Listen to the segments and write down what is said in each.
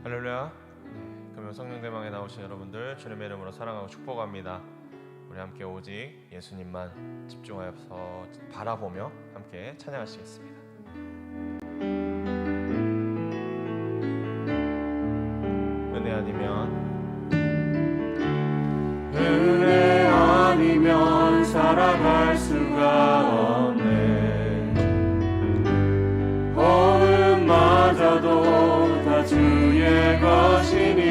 할렐루야. 금요 성령대망에 나오신 여러분들 주님의 이름으로 사랑하고 축복합니다. 우리 함께 오직 예수님만 집중하여서 바라보며 함께 찬양하시겠습니다. 은혜 아니면 살아갈 수가 없네. 호흡마저도 다 주의 것이니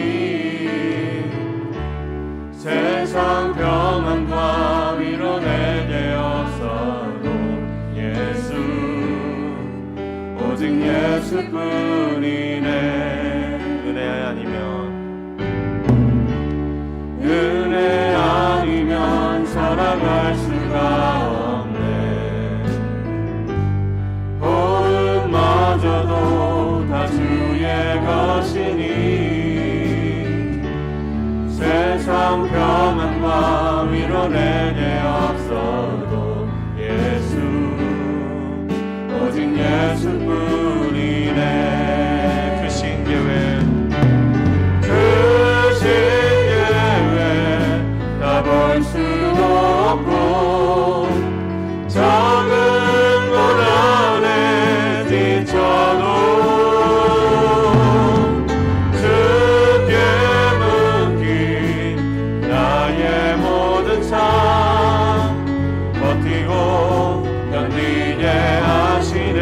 세상 평안과 위로 내게 없어도 예수 오직 예수뿐이네. 은혜 아니면 살아갈 수가 없네. 호흡마저도 다 주의 것이니 세상 평안과 위로 내게 없어도 예수 오직 예수뿐이네. 그 신계획 볼 수도 없고 적은 곳 안에 지쳐도 주께 묶인 나의 모든 삶 버티고 견디게 하시네.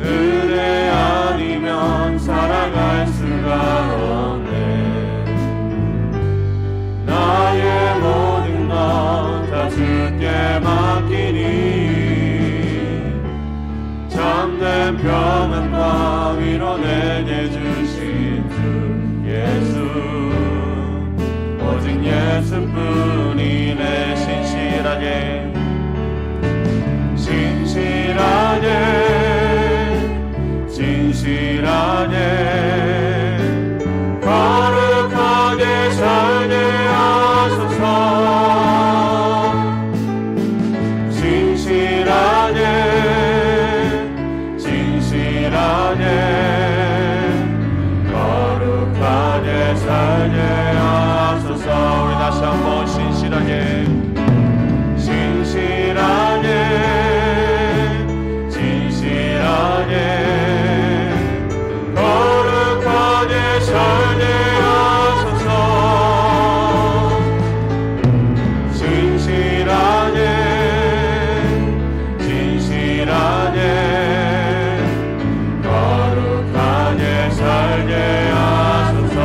은혜 아니면 살아갈 수가 없네. 나의 모든 것 다 주께 맡기니 참된 평안과 위로 내게 주신 주 예수 오직 예수뿐이네. 신실하게 거룩하게 살게 하소서. 진실하게 거룩하게 살게 하소서. 우리 다시 한번 신실하게 거룩하게 살게 하소서. 진실하게 거룩하게 살게 하소서.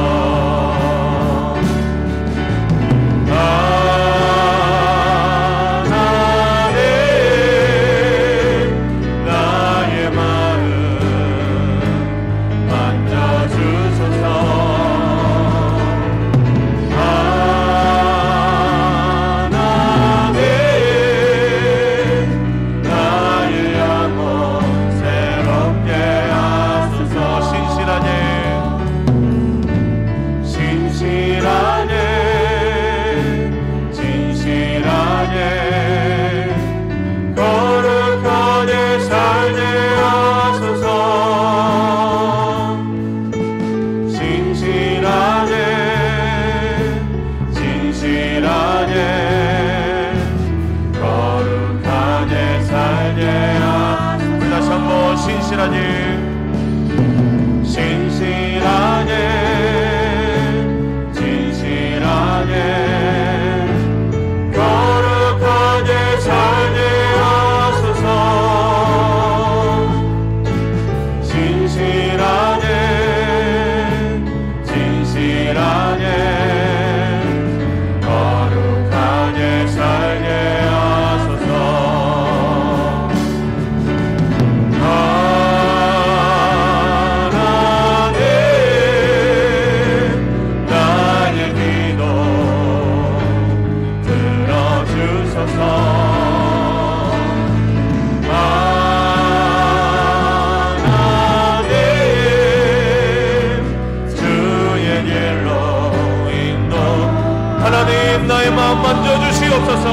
나의 마음 만져주시옵소서.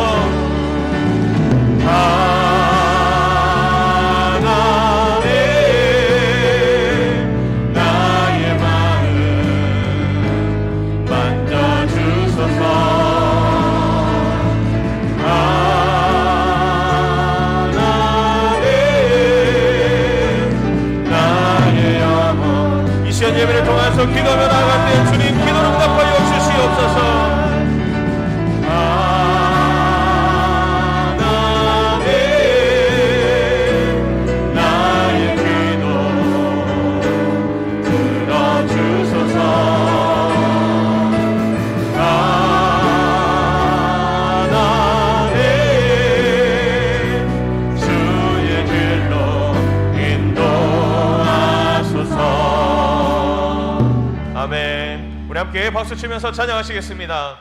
하나님 박수 치면서 찬양하시겠습니다.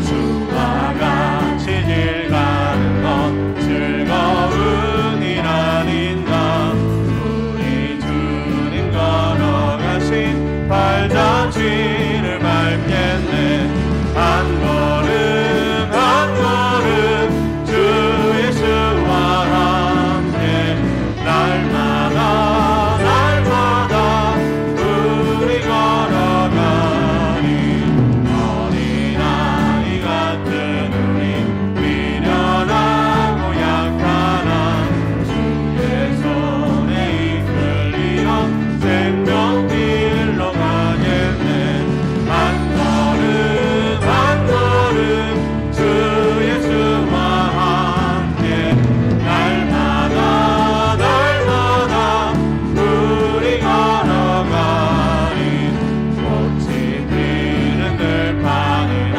주와 같이 길 가는 것 즐거운 일 아닌가. 우리 주님 걸어가신 발자취를 밟겠네. 한 걸음 한 걸음 주 예수와 함께 날마다 날마다 우리 걸어가니. 어린아이 같은 우리 미련하고 약하나 주의 손에 이끌리어 생명길로 가겠네. 한 걸음 한 걸음 주 예수와 함께 날마다 날마다 우리 걸어가니. 꽃이 피는 들판이나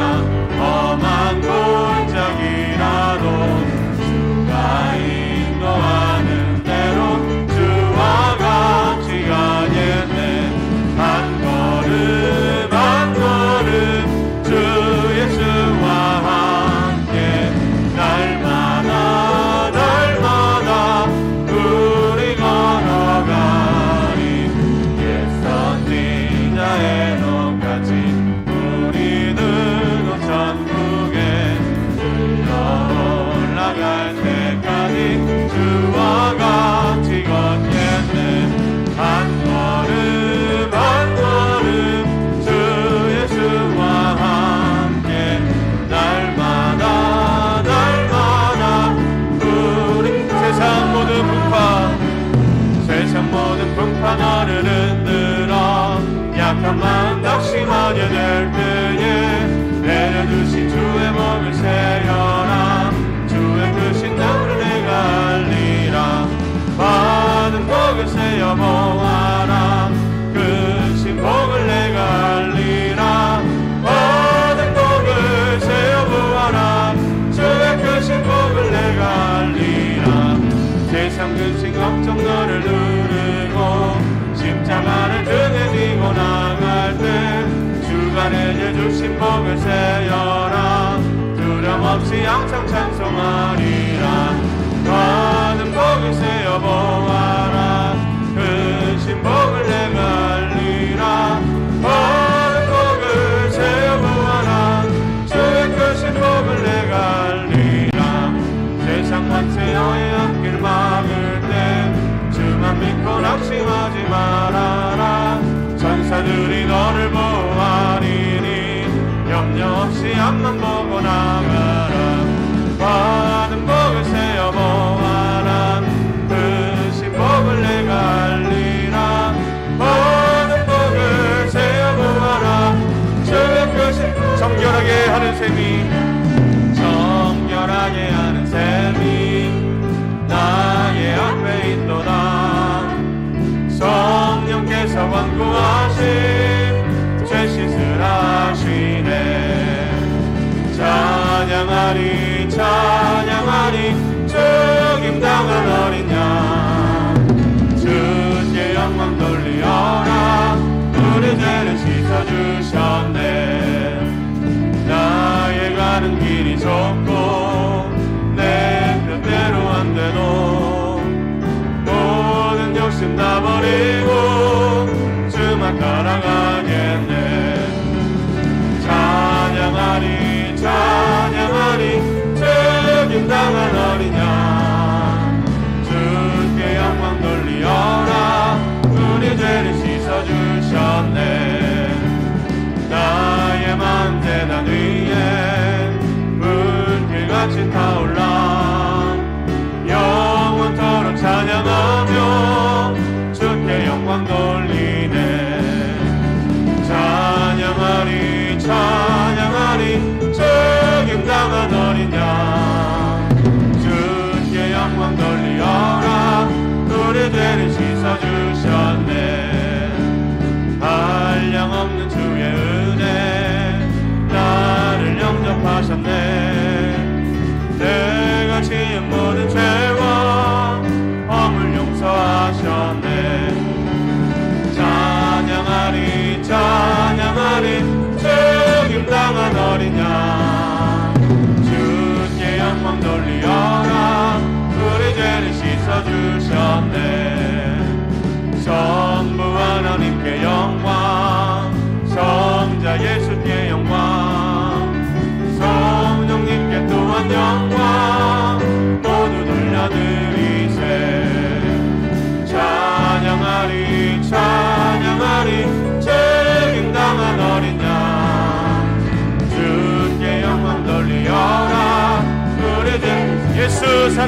험한 골짜기라도 주가 인도하는 대로 주와 같이 가겠네. 한 걸음 한 걸음 주 예수와 함께 날마다 날마다 우리 걸어가니. 옛 선지자의 녹같이 우리들도 천국에 들려 올라갈 때까지 주와 같이 걷겠네. 한 걸음 한 걸음 주 예수와 함께 날마다 날마다 우리. 세상 모든 풍파 세상 모든 풍파 너를 흔들어 약한 마음 낙심하게 될 때에 내려주신 주의 몸을 세여라. 주의 크신 나를 내가 알리라. 받은 복을 세어 보아라. 크신 복을 내가 알리라. 받은 복을 세어 보아라. 주의 크신 복을 내가 알리라. 세상 근심 걱정 너를 누르고 십자가를 등에 지고 나갈 때 주가 내게 주신 복을 세여라. 두려움 없이 항상 찬송하리라. 받은 복을 세어 보아라. 크신 복을 내가 알리라. 받은 복을 세어 보아라. 주의 크신 복을 내가 알리라. 세상 만세어의 앞길 막을 때 주만 믿고 낙심하지 말아라. 천사들이 너를 보호하리니 염려 없이 앞만 보고 나가라. 받은 복을 세어 보아라. 크신 복을 내가 알리라. 받은 복을 세어 보아라. 주의 크신 정결하게 하는 셈이 정결하게 하는 셈이 나의 앞에 있도다. 성령께서 완고하심 죄 씻으라시네. 찬양하리 찬양하리 죽임당한 어린 양. 주께 영광 돌리어라. 우리 죄를 씻어주셨네. 나의 가는 길이 좁고 내 뜻대로 안 돼도 모든 욕심 다 버리고 주만 따라가겠네. 찬양하리 찬양하리 죽임당한 어린 양. 주께 영광 돌리어라. 우리 죄를 씻어주셨네. 나의 맘 재단 위에 불길같이 타올라. 영원토록 찬양하며 주께 영광 돌리네. 찬양하리 찬양하리 죽임당한 어린 양. 주께 영광 돌리어라. 우리 죄를 씻어주셨네. 한량없는 주의 은혜 나를 영접하셨네. 내가 지은 모든 죄와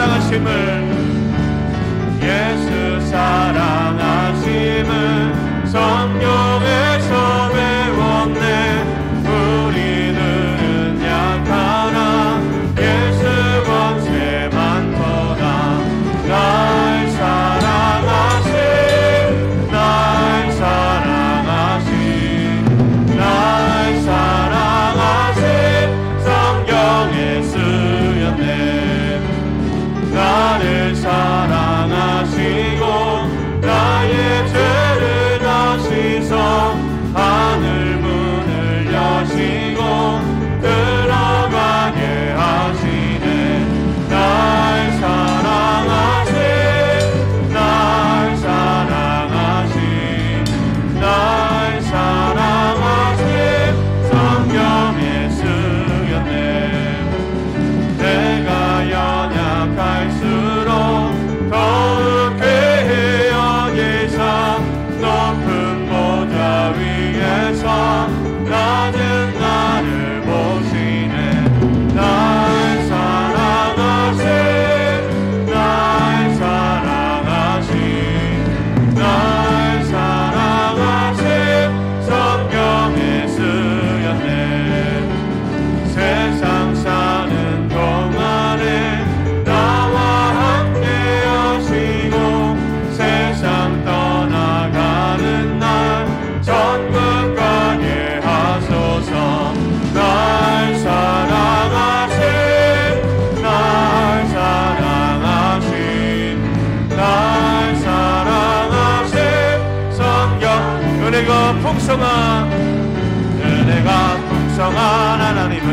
사랑하심을 예수 사랑하심을 성경에서 배웠네. 우리들은 약하나 예수 권세 많도다. 날 사랑하신 날 사랑하신 날 사랑하신 성경에 쓰였네. 나를 사랑하시고 나의 죄를 다시서 하늘 문을 여시고 들어가게 하시네. 날 사랑하신 날 사랑하신 날 사랑하신 성경에 쓰였네. 내가 연약할수록 더욱 괴해 여기사 높은 보좌 위에서 낮은 나를 보시네. 날 사랑하신 날 사랑하신 날 사랑하신 성경에 쓰였네. 세상 사는 동안에 나와 함께 하시고 세상 떠나가는 날 천국 가게 하소서. 날 사랑하신 날 사랑하신 날 사랑하신 성경 은혜가 풍성한 하나님은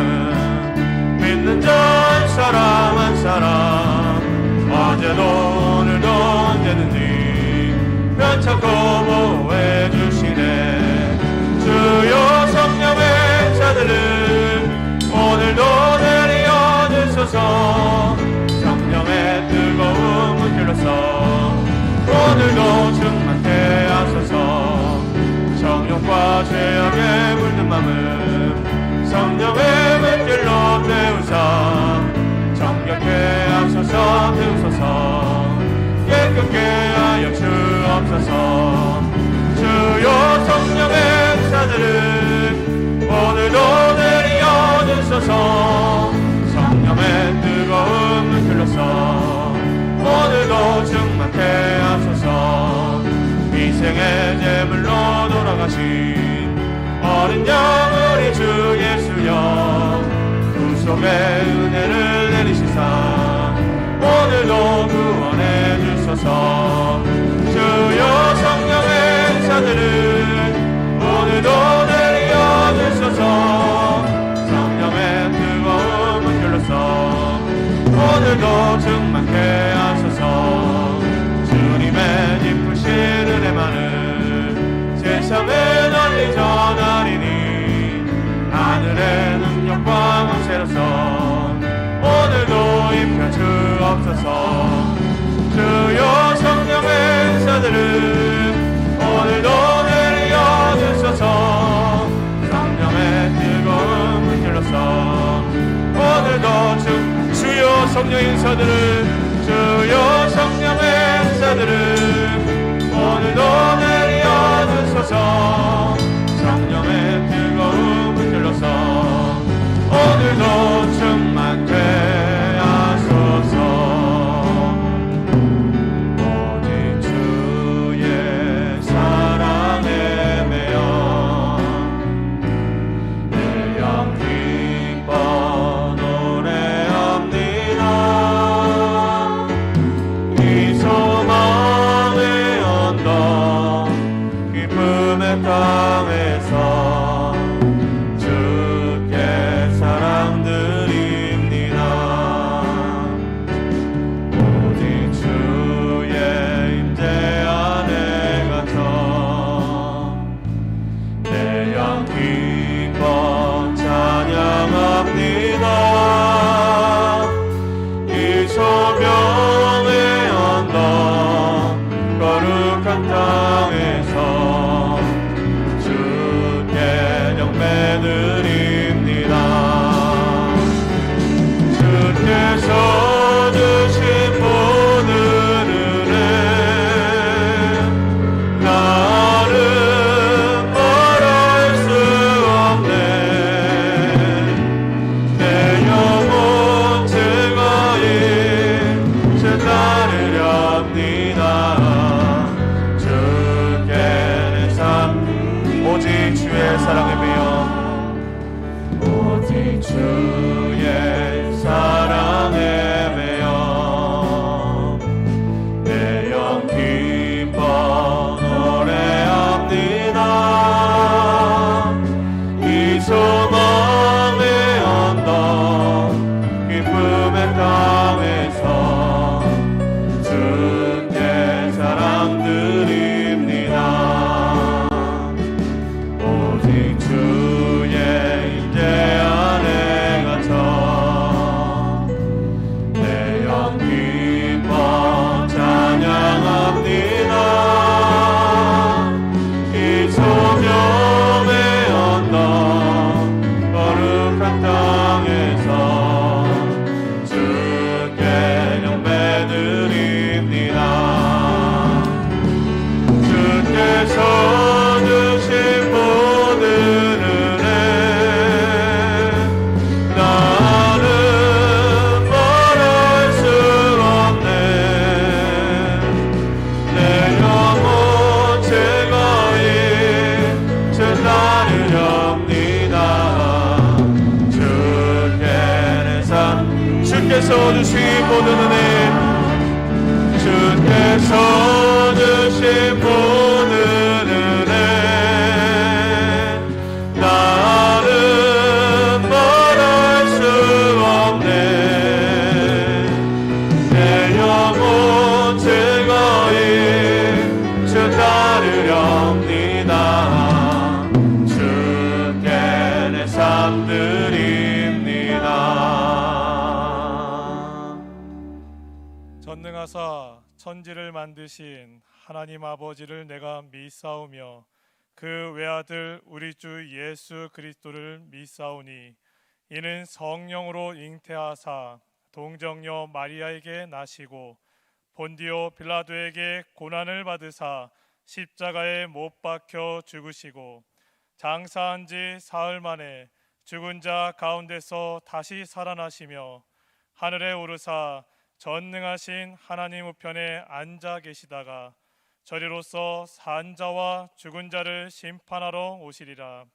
믿는 자 한 사람 한 사람 어제도 오늘도 언제든지 편찮고 보호해 주시네. 주여 성령의 자들은 오늘도 내려 주소서. 성령의 뜨거움을 길러서 오늘도 충만케 하소서. 정욕과 죄악에 물든 맘은 성령의 물길로 태우사 정결케 하소서. 태우소서. 깨끗게 하여 주옵소서. 주여 성령의 자들은 오늘도 내려 주소서. 성령의 뜨거움을 길러서 오늘도 충만케 하소서. 희생의 제물로 돌아가신 어린 양 우리 주 예수여 구속의 은혜를 내리시사 오늘도 구원해 주소서. 주여 성령의 자들은 오늘도 내려 주소서. 성령의 뜨거움을 길러서 오늘도 충만케 하소서. 주님의 기쁘신 은혜만을 세상에 널리 전하리니 하늘의 능력과 권세로서 오늘도 입혀 주옵소서. 주여 성령의 자들은 오늘도 내려 주소서. 성령의 뜨거움을 길러서 오늘도 주여 성령의 자들은 주여 성령의 자들은 오늘도 내려 주소서. 성령의 뜨거움을 길러서 오늘도 충만케 하소서. 오직 주의 사랑에 매여 내 영 기뻐 노래합니다. 모든 은혜 주께서 주신 모든 은혜 나는 말할 수 없네 내 영혼 즐거이 주 따르렵니다 주께 내 삶 드립니다. 전능하사 천지를 만드신 하나님 아버지를 내가 믿사오며 그 외아들 우리 주 예수 그리스도를 믿사오니 이는 성령으로 잉태하사 동정녀 마리아에게 나시고 본디오 빌라도에게 고난을 받으사 십자가에 못 박혀 죽으시고 장사한 지 사흘 만에 죽은 자 가운데서 다시 살아나시며 하늘에 오르사 전능하신 하나님 우편에 앉아 계시다가 저리로서 산 자와 죽은 자를 심판하러 오시리라.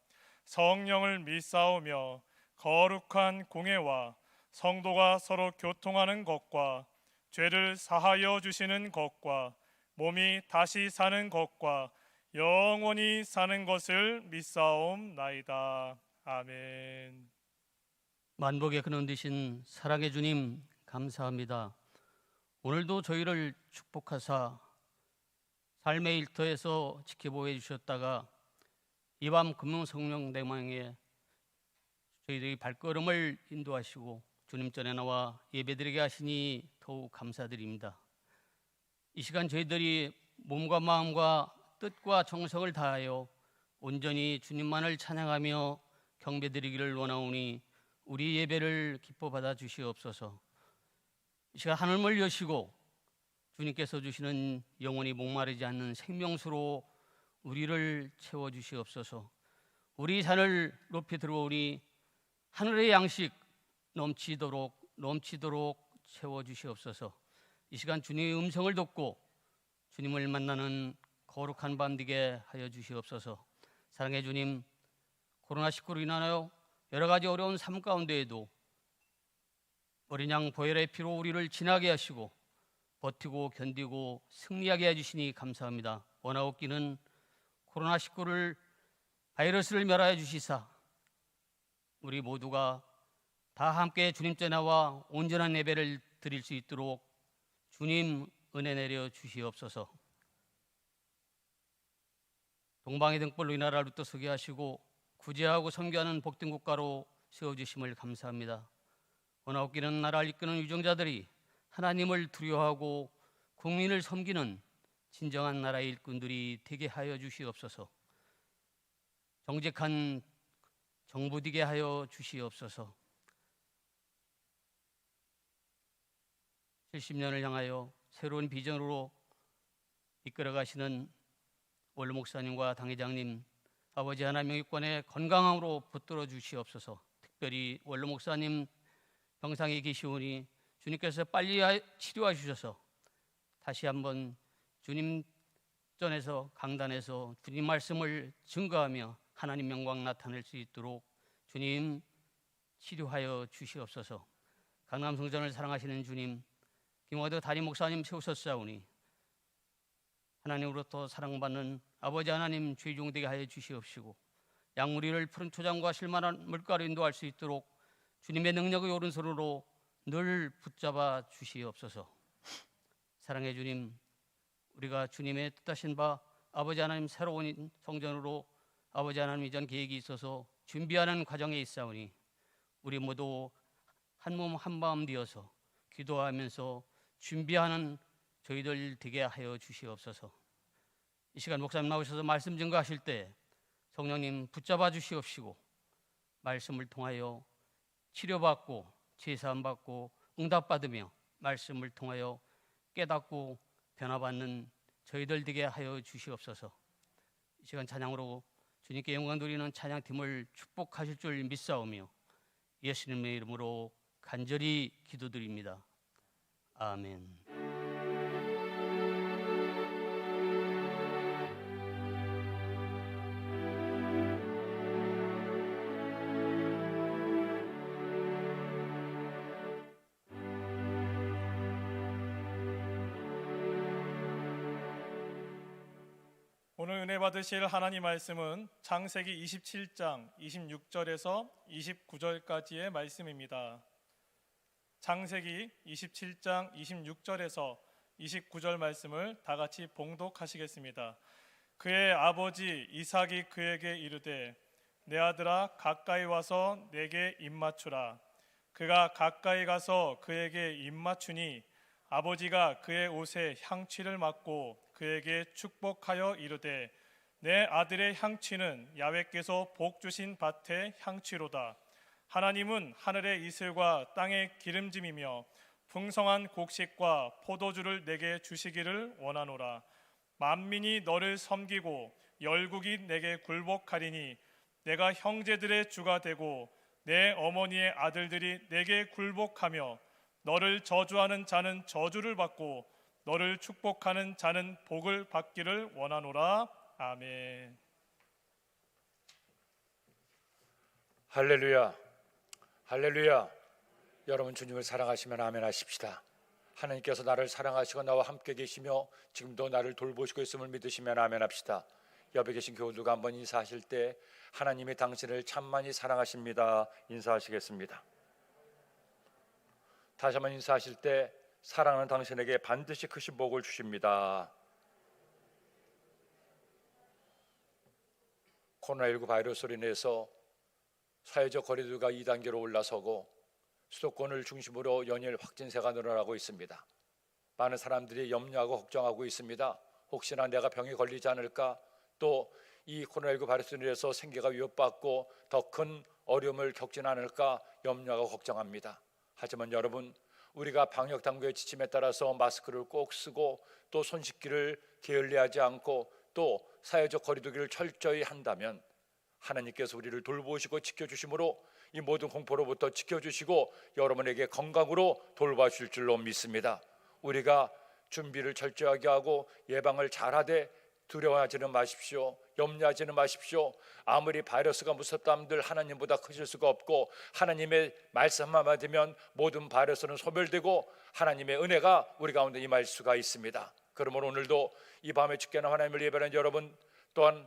성령을 믿사오며 거룩한 공회와 성도가 서로 교통하는 것과 죄를 사하여 주시는 것과 몸이 다시 사는 것과 영원히 사는 것을 믿사옵나이다. 아멘. 만복의 근원 되신 사랑의 주님 감사합니다. 오늘도 저희를 축복하사 삶의 일터에서 지켜보여 주셨다가 이 밤 금융성령대망에 저희들이 발걸음을 인도하시고 주님 전에 나와 예배드리게 하시니 더욱 감사드립니다. 이 시간 저희들이 몸과 마음과 뜻과 정성을 다하여 온전히 주님만을 찬양하며 경배드리기를 원하오니 우리 예배를 기뻐 받아 주시옵소서. 이 시간 하늘을 여시고 주님께서 주시는 영원히 목마르지 않는 생명수로 우리를 채워주시옵소서. 우리 산을 높이 들어오니 하늘의 양식 넘치도록 채워주시옵소서. 이 시간 주님의 음성을 듣고 주님을 만나는 거룩한 밤 되게 하여 주시옵소서. 사랑의 주님, 코로나19로 인하여 여러 가지 어려운 삶 가운데에도 어린 양 보혈의 피로 우리를 지나게 하시고 버티고 견디고 승리하게 해주시니 감사합니다. 원하옵기는 코로나19를 바이러스를 멸하여 주시사 우리 모두가 다 함께 주님께 나와 온전한 예배를 드릴 수 있도록 주님 은혜 내려 주시옵소서. 동방의 등불로 이 나라를 웃도서게 하시고 구제하고 선교하는 복된 국가로 세워주심을 감사합니다. 원하옵기는 나라를 이끄는 유정자들이 하나님을 두려워하고 국민을 섬기는 진정한 나라의 일꾼들이 되게 하여 주시옵소서. 정직한 정부 되게 하여 주시옵소서. 70년을 향하여 새로운 비전으로 이끌어 가시는 원로 목사님과 당회장님, 아버지 하나님 영육권의 건강함으로 붙들어 주시옵소서. 특별히 원로 목사님 병상에 계시오니 주님께서 빨리 치료해 주셔서 다시 한번 주님 전에서 강단에서 주님 말씀을 증거하며 하나님 영광 나타낼 수 있도록 주님 치료하여 주시옵소서. 강남 성전을 사랑하시는 주님, 김화도 담임 목사님 세우셨사오니 하나님으로부터 사랑받는 아버지 하나님 죄종되게 하여 주시옵시고 양무리를 푸른 초장과 실만한 물가로 인도할 수 있도록 주님의 능력의 오른손으로 늘 붙잡아 주시옵소서. 사랑의 주님, 우리가 주님의 뜻하신 바 아버지 하나님 새로운 성전으로 아버지 하나님 이전 계획이 있어서 준비하는 과정에 있사오니 우리 모두 한 몸 한 마음 되어서 기도하면서 준비하는 저희들 되게 하여 주시옵소서. 이 시간 목사님 나오셔서 말씀 증거하실 때 성령님 붙잡아 주시옵시고 말씀을 통하여 치료받고 제사함받고 응답받으며 말씀을 통하여 깨닫고 변화받는 저희들 되게 하여 주시옵소서. 이 시간 찬양으로 주님께 영광 돌리는 찬양팀을 축복하실 줄 믿사오며 예수님의 이름으로 간절히 기도드립니다. 아멘. 오늘 은혜 받으실 하나님 말씀은 창세기 27장 26절에서 29절까지의 말씀입니다. 창세기 27장 26절에서 29절 말씀을 다 같이 봉독하시겠습니다. 그의 아버지 이삭이 그에게 이르되 내 아들아 가까이 와서 내게 입맞추라. 그가 가까이 가서 그에게 입맞추니 아버지가 그의 옷에 향취를 맡고 그에게 축복하여 이르되 내 아들의 향취는 야훼께서 복 주신 밭의 향취로다. 하나님은 하늘의 이슬과 땅의 기름짐이며 풍성한 곡식과 포도주를 내게 주시기를 원하노라. 만민이 너를 섬기고 열국이 내게 굴복하리니 내가 형제들의 주가 되고 내 어머니의 아들들이 내게 굴복하며 너를 저주하는 자는 저주를 받고 너를 축복하는 자는 복을 받기를 원하노라. 아멘. 할렐루야, 할렐루야. 여러분 주님을 사랑하시면 아멘 하십시다. 하나님께서 나를 사랑하시고 나와 함께 계시며 지금도 나를 돌보시고 있음을 믿으시면 아멘 합시다. 옆에 계신 교우들과 한번 인사하실 때 하나님이 당신을 참많이 사랑하십니다 인사하시겠습니다. 다시 한번 인사하실 때 사랑하는 당신에게 반드시 크신 복을 주십니다. 코로나19 바이러스로 인해서 사회적 거리두기가 2단계로 올라서고 수도권을 중심으로 연일 확진세가 늘어나고 있습니다. 많은 사람들이 염려하고 걱정하고 있습니다. 혹시나 내가 병에 걸리지 않을까, 또 이 코로나19 바이러스로 인해서 생계가 위협받고 더 큰 어려움을 겪지는 않을까 염려하고 걱정합니다. 하지만 여러분, 우리가 방역 당국의 지침에 따라서 마스크를 꼭 쓰고 또 손 씻기를 게을리하지 않고 또 사회적 거리두기를 철저히 한다면 하나님께서 우리를 돌보시고 지켜주심으로 이 모든 공포로부터 지켜주시고 여러분에게 건강으로 돌봐주실 줄로 믿습니다. 우리가 준비를 철저하게 하고 예방을 잘하되 두려워하지는 마십시오. 염려하지는 마십시오. 아무리 바이러스가 무섭다 한들 하나님보다 크실 수가 없고 하나님의 말씀 한마디면 모든 바이러스는 소멸되고 하나님의 은혜가 우리 가운데 임할 수가 있습니다. 그러므로 오늘도 이 밤에 주께는 하나님을 예배하는 여러분, 또한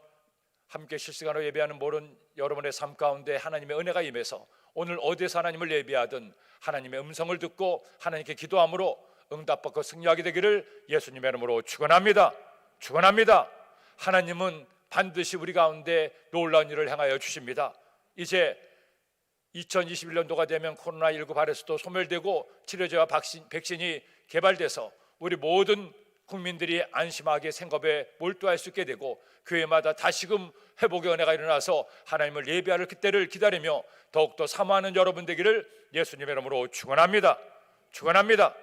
함께 실시간으로 예배하는 모든 여러분의 삶 가운데 하나님의 은혜가 임해서 오늘 어디에서 하나님을 예배하든 하나님의 음성을 듣고 하나님께 기도함으로 응답받고 승리하게 되기를 예수님의 이름으로 축원합니다. 축원합니다. 하나님은 반드시 우리 가운데 놀라운 일을 행하여 주십니다. 이제 2021년도가 되면 코로나19 바이러스도 소멸되고 치료제와 백신이 개발돼서 우리 모든 국민들이 안심하게 생업에 몰두할 수 있게 되고 교회마다 다시금 회복의 은혜가 일어나서 하나님을 예배할 그때를 기다리며 더욱더 사모하는 여러분 되기를 예수님의 이름으로 축원합니다. 축원합니다.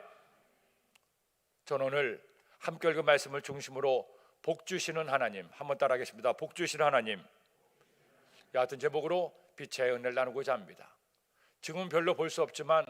저는 오늘 함께 읽은 말씀을 중심으로 복 주시는 하나님, 한번 따라하겠습니다. 복 주시는 하나님, 같은 제목으로 빛의 은혜를 나누고자 합니다. 지금은 별로 볼 수 없지만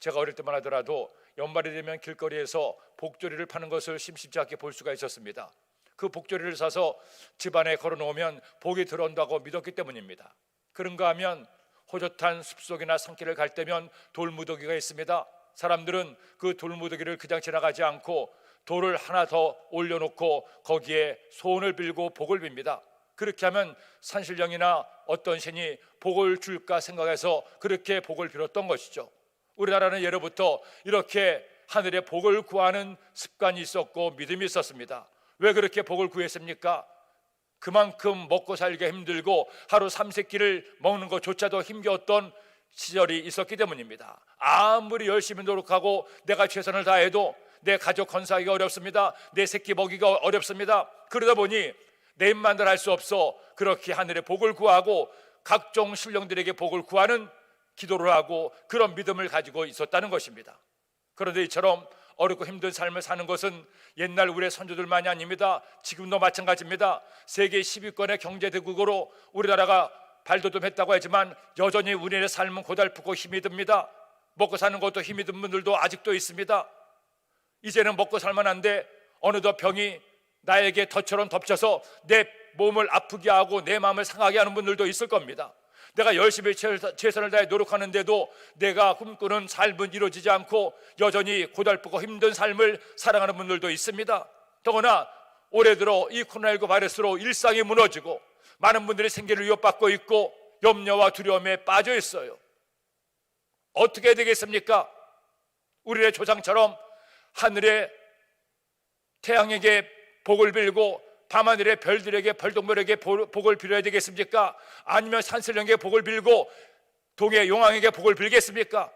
제가 어릴 때만 하더라도 연말이 되면 길거리에서 복조리를 파는 것을 심심치 않게 볼 수가 있었습니다. 그 복조리를 사서 집안에 걸어놓으면 복이 들어온다고 믿었기 때문입니다. 그런가 하면 호젓한 숲속이나 산길을 갈 때면 돌무더기가 있습니다. 사람들은 그 돌무더기를 그냥 지나가지 않고 돌을 하나 더 올려놓고 거기에 소원을 빌고 복을 빕니다. 그렇게 하면 산신령이나 어떤 신이 복을 줄까 생각해서 그렇게 복을 빌었던 것이죠. 우리나라는 예로부터 이렇게 하늘의 복을 구하는 습관이 있었고 믿음이 있었습니다. 왜 그렇게 복을 구했습니까? 그만큼 먹고 살기가 힘들고 하루 3세끼를 먹는 것조차도 힘겨웠던 시절이 있었기 때문입니다. 아무리 열심히 노력하고 내가 최선을 다해도 내 가족 건사하기가 어렵습니다. 내 새끼 먹이기가 어렵습니다. 그러다 보니 내 입만들 할 수 없어 그렇게 하늘의 복을 구하고 각종 신령들에게 복을 구하는 기도를 하고 그런 믿음을 가지고 있었다는 것입니다. 그런데 이처럼 어렵고 힘든 삶을 사는 것은 옛날 우리의 선조들만이 아닙니다. 지금도 마찬가지입니다. 세계 10위권의 경제대국으로 우리나라가 발돋움했다고 하지만 여전히 우리의 삶은 고달프고 힘이 듭니다. 먹고 사는 것도 힘이 든 분들도 아직도 있습니다. 이제는 먹고 살만한데 어느덧 병이 나에게 덫처럼 덮쳐서 내 몸을 아프게 하고 내 마음을 상하게 하는 분들도 있을 겁니다. 내가 열심히 최선을 다해 노력하는데도 내가 꿈꾸는 삶은 이루어지지 않고 여전히 고달프고 힘든 삶을 살아가는 분들도 있습니다. 더구나 올해 들어 이 코로나19 바이러스로 일상이 무너지고 많은 분들이 생계를 위협받고 있고 염려와 두려움에 빠져 있어요. 어떻게 해야 되겠습니까? 우리의 조상처럼 하늘의 태양에게 복을 빌고 밤하늘의 별들에게 별똥별에게 복을 빌어야 되겠습니까? 아니면 산신령에게 복을 빌고 동해 용왕에게 복을 빌겠습니까?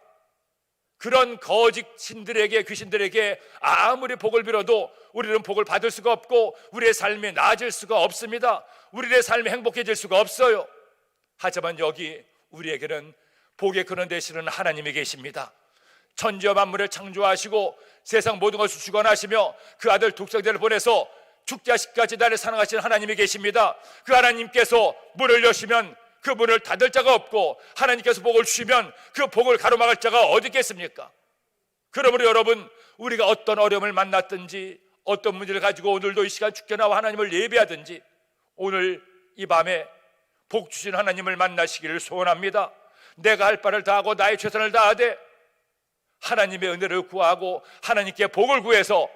그런 거짓 신들에게, 귀신들에게 아무리 복을 빌어도 우리는 복을 받을 수가 없고 우리의 삶이 나아질 수가 없습니다. 우리의 삶이 행복해질 수가 없어요. 하지만 여기 우리에게는 복의 근원 되시는 하나님이 계십니다. 천지와 만물을 창조하시고 세상 모든 것을 주관하시며 그 아들 독생자를 보내서 죽게 하시기까지 나를 사랑하시는 하나님이 계십니다. 그 하나님께서 문을 여시면 그 문을 닫을 자가 없고 하나님께서 복을 주시면 그 복을 가로막을 자가 어디 있겠습니까? 그러므로 여러분, 우리가 어떤 어려움을 만났든지 어떤 문제를 가지고 오늘도 이 시간 주께 나와 하나님을 예배하든지 오늘 이 밤에 복 주신 하나님을 만나시기를 소원합니다. 내가 할 바를 다하고 나의 최선을 다하되 하나님의 은혜를 구하고 하나님께 복을 구해서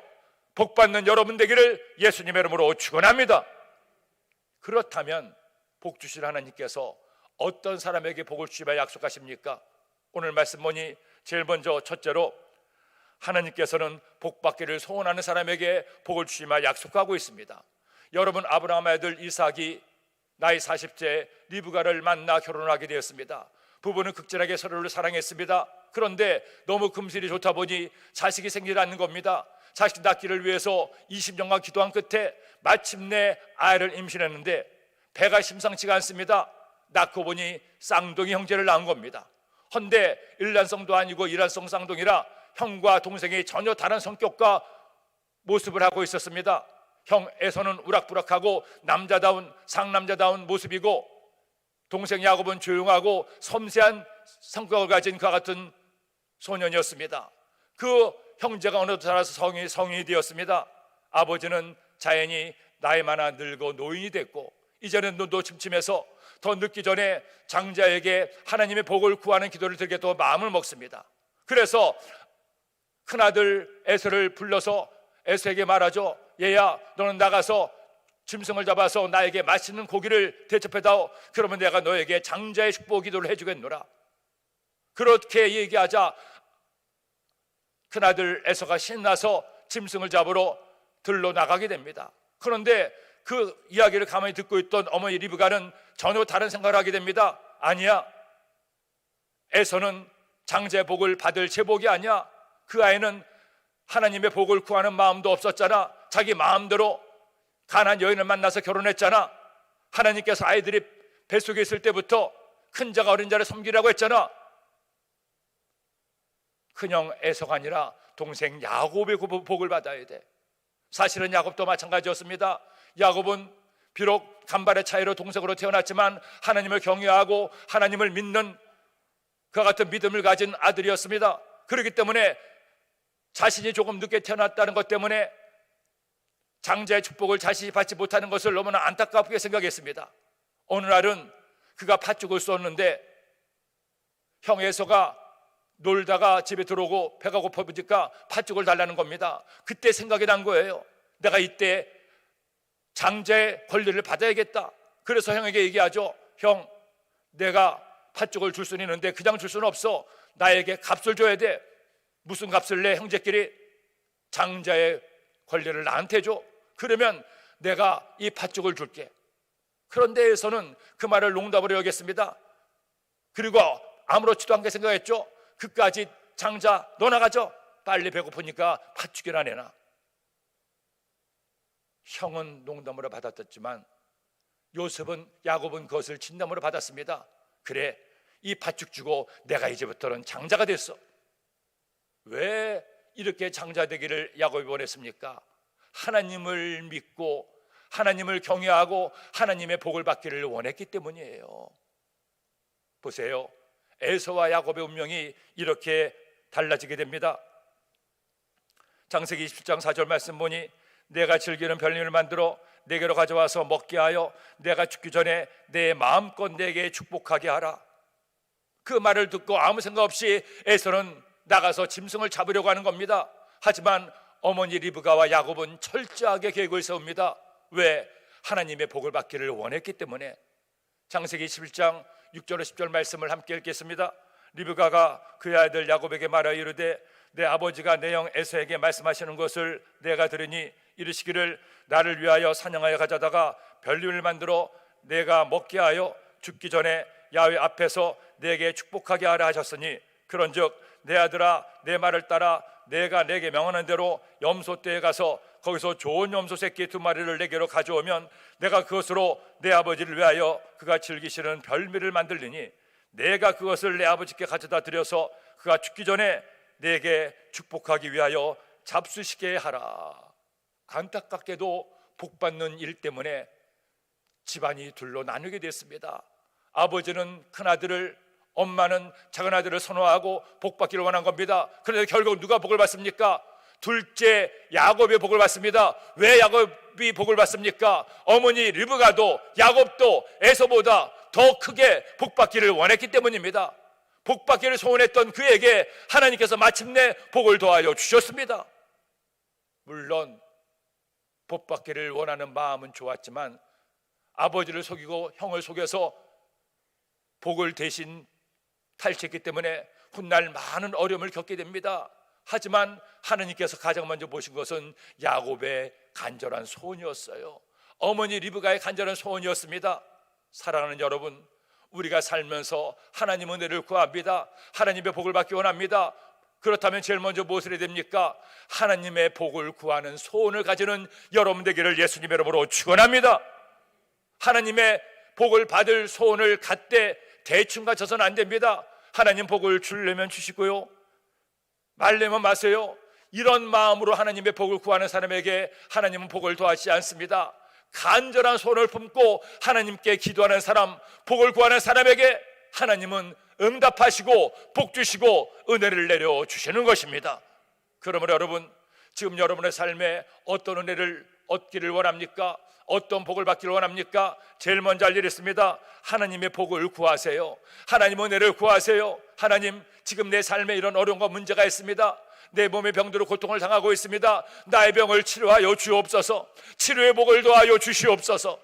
복받는 여러분 되기를 예수님의 이름으로 축원합니다. 그렇다면 복 주실 하나님께서 어떤 사람에게 복을 주시며 약속하십니까? 오늘 말씀 보니 제일 먼저 첫째로 하나님께서는 복받기를 소원하는 사람에게 복을 주시며 약속하고 있습니다. 여러분, 아브라함의 아들 이삭이 나이 40세 리브가를 만나 결혼하게 되었습니다. 부부는 극진하게 서로를 사랑했습니다. 그런데 너무 금슬이 좋다 보니 자식이 생기지 않는 겁니다. 자식 낳기를 위해서 20년간 기도한 끝에 마침내 아이를 임신했는데 배가 심상치가 않습니다. 낳고 보니 쌍둥이 형제를 낳은 겁니다. 헌데 일란성도 아니고 이란성 쌍둥이라 형과 동생이 전혀 다른 성격과 모습을 하고 있었습니다. 형 에서는 우락부락하고 남자다운 상남자다운 모습이고 동생 야곱은 조용하고 섬세한 성격을 가진 그와 같은 소년이었습니다. 그 형제가 어느덧 자라서 성인이 되었습니다. 아버지는 자연히 나이 많아 늙어 노인이 됐고 이제는 눈도 침침해서 더 늙기 전에 장자에게 하나님의 복을 구하는 기도를 드리게 또 마음을 먹습니다. 그래서 큰아들 에서를 불러서 에서에게 말하죠. 얘야, 너는 나가서 짐승을 잡아서 나에게 맛있는 고기를 대접해다오. 그러면 내가 너에게 장자의 축복 기도를 해주겠노라. 그렇게 얘기하자 큰아들 에서가 신나서 짐승을 잡으러 들러 나가게 됩니다. 그런데 그 이야기를 가만히 듣고 있던 어머니 리브가는 전혀 다른 생각을 하게 됩니다. 아니야, 에서는 장자의 복을 받을 제복이 아니야. 그 아이는 하나님의 복을 구하는 마음도 없었잖아. 자기 마음대로 가난한 여인을 만나서 결혼했잖아. 하나님께서 아이들이 뱃속에 있을 때부터 큰 자가 어린 자를 섬기라고 했잖아. 큰형 에서가 아니라 동생 야곱의 복을 받아야 돼. 사실은 야곱도 마찬가지였습니다. 야곱은 비록 간발의 차이로 동생으로 태어났지만 하나님을 경외하고 하나님을 믿는 그와 같은 믿음을 가진 아들이었습니다. 그렇기 때문에 자신이 조금 늦게 태어났다는 것 때문에 장자의 축복을 자신이 받지 못하는 것을 너무나 안타깝게 생각했습니다. 어느 날은 그가 팥죽을 쏘는데 형 에서가 놀다가 집에 들어오고 배가 고파보니까 팥죽을 달라는 겁니다. 그때 생각이 난 거예요. 내가 이때 장자의 권리를 받아야겠다. 그래서 형에게 얘기하죠. 형, 내가 팥죽을 줄 수는 있는데 그냥 줄 수는 없어. 나에게 값을 줘야 돼. 무슨 값을 내? 형제끼리 장자의 권리를 나한테 줘. 그러면 내가 이 팥죽을 줄게. 그런데 에서는 그 말을 농담으로 여겼습니다. 그리고 아무렇지도 않게 생각했죠. 그까지 장자 너 나가죠. 빨리 배고프니까 팥죽이나 내놔. 형은 농담으로 받았지만 야곱은 그것을 진담으로 받았습니다. 그래, 이 팥죽 주고 내가 이제부터는 장자가 됐어. 왜 이렇게 장자 되기를 야곱이 원했습니까? 하나님을 믿고 하나님을 경외하고 하나님의 복을 받기를 원했기 때문이에요. 보세요, 에서와 야곱의 운명이 이렇게 달라지게 됩니다. 창세기 27장 4절 말씀 보니 내가 즐기는 별님을 만들어 내게로 가져와서 먹게 하여 내가 죽기 전에 내 마음껏 내게 축복하게 하라. 그 말을 듣고 아무 생각 없이 에서는 나가서 짐승을 잡으려고 하는 겁니다. 하지만 어머니 리브가와 야곱은 철저하게 계획을 세웁니다. 왜? 하나님의 복을 받기를 원했기 때문에. 창세기 11장 6절 10절 말씀을 함께 읽겠습니다. 리브가가 그의 아들 야곱에게 말하여 이르되 내 아버지가 내 형 에서에게 말씀하시는 것을 내가 들으니 이르시기를 나를 위하여 사냥하여 가져다가 별님을 만들어 내가 먹게 하여 죽기 전에 야훼 앞에서 내게 축복하게 하라 하셨으니 그런즉 내 아들아 내 말을 따라 내가 내게 명하는 대로 염소떼에 가서 거기서 좋은 염소 새끼 2마리를 내게로 가져오면 내가 그것으로 내 아버지를 위하여 그가 즐기시는 별미를 만들리니 내가 그것을 내 아버지께 가져다 드려서 그가 죽기 전에 내게 축복하기 위하여 잡수시게 하라. 안타깝게도 복받는 일 때문에 집안이 둘로 나누게 됐습니다. 아버지는 큰아들을, 엄마는 작은아들을 선호하고 복받기를 원한 겁니다. 그런데 결국 누가 복을 받습니까? 둘째 야곱이 복을 받습니다. 왜 야곱이 복을 받습니까? 어머니 리브가도 야곱도 에서보다 더 크게 복받기를 원했기 때문입니다. 복받기를 소원했던 그에게 하나님께서 마침내 복을 더하여 주셨습니다. 물론 복받기를 원하는 마음은 좋았지만 아버지를 속이고 형을 속여서 복을 대신 탈취했기 때문에 훗날 많은 어려움을 겪게 됩니다. 하지만 하나님께서 가장 먼저 보신 것은 야곱의 간절한 소원이었어요. 어머니 리브가의 간절한 소원이었습니다. 사랑하는 여러분, 우리가 살면서 하나님 은혜를 구합니다. 하나님의 복을 받기 원합니다. 그렇다면 제일 먼저 무엇을 해야 됩니까? 하나님의 복을 구하는 소원을 가지는 여러분 되기를 예수님의 이름으로 축원합니다. 하나님의 복을 받을 소원을 갖되 대충 가져서는 안 됩니다. 하나님 복을 주려면 주시고요, 말려면 마세요. 이런 마음으로 하나님의 복을 구하는 사람에게 하나님은 복을 더하지 않습니다. 간절한 소원을 품고 하나님께 기도하는 사람, 복을 구하는 사람에게 하나님은 응답하시고 복 주시고 은혜를 내려 주시는 것입니다. 그러므로 여러분, 지금 여러분의 삶에 어떤 은혜를 얻기를 원합니까? 어떤 복을 받기를 원합니까? 제일 먼저 할 일이 있습니다. 하나님의 복을 구하세요. 하나님 은혜를 구하세요. 하나님, 지금 내 삶에 이런 어려움과 문제가 있습니다. 내 몸의 병들어 고통을 당하고 있습니다. 나의 병을 치료하여 주옵소서. 치료의 복을 더하여 주시옵소서.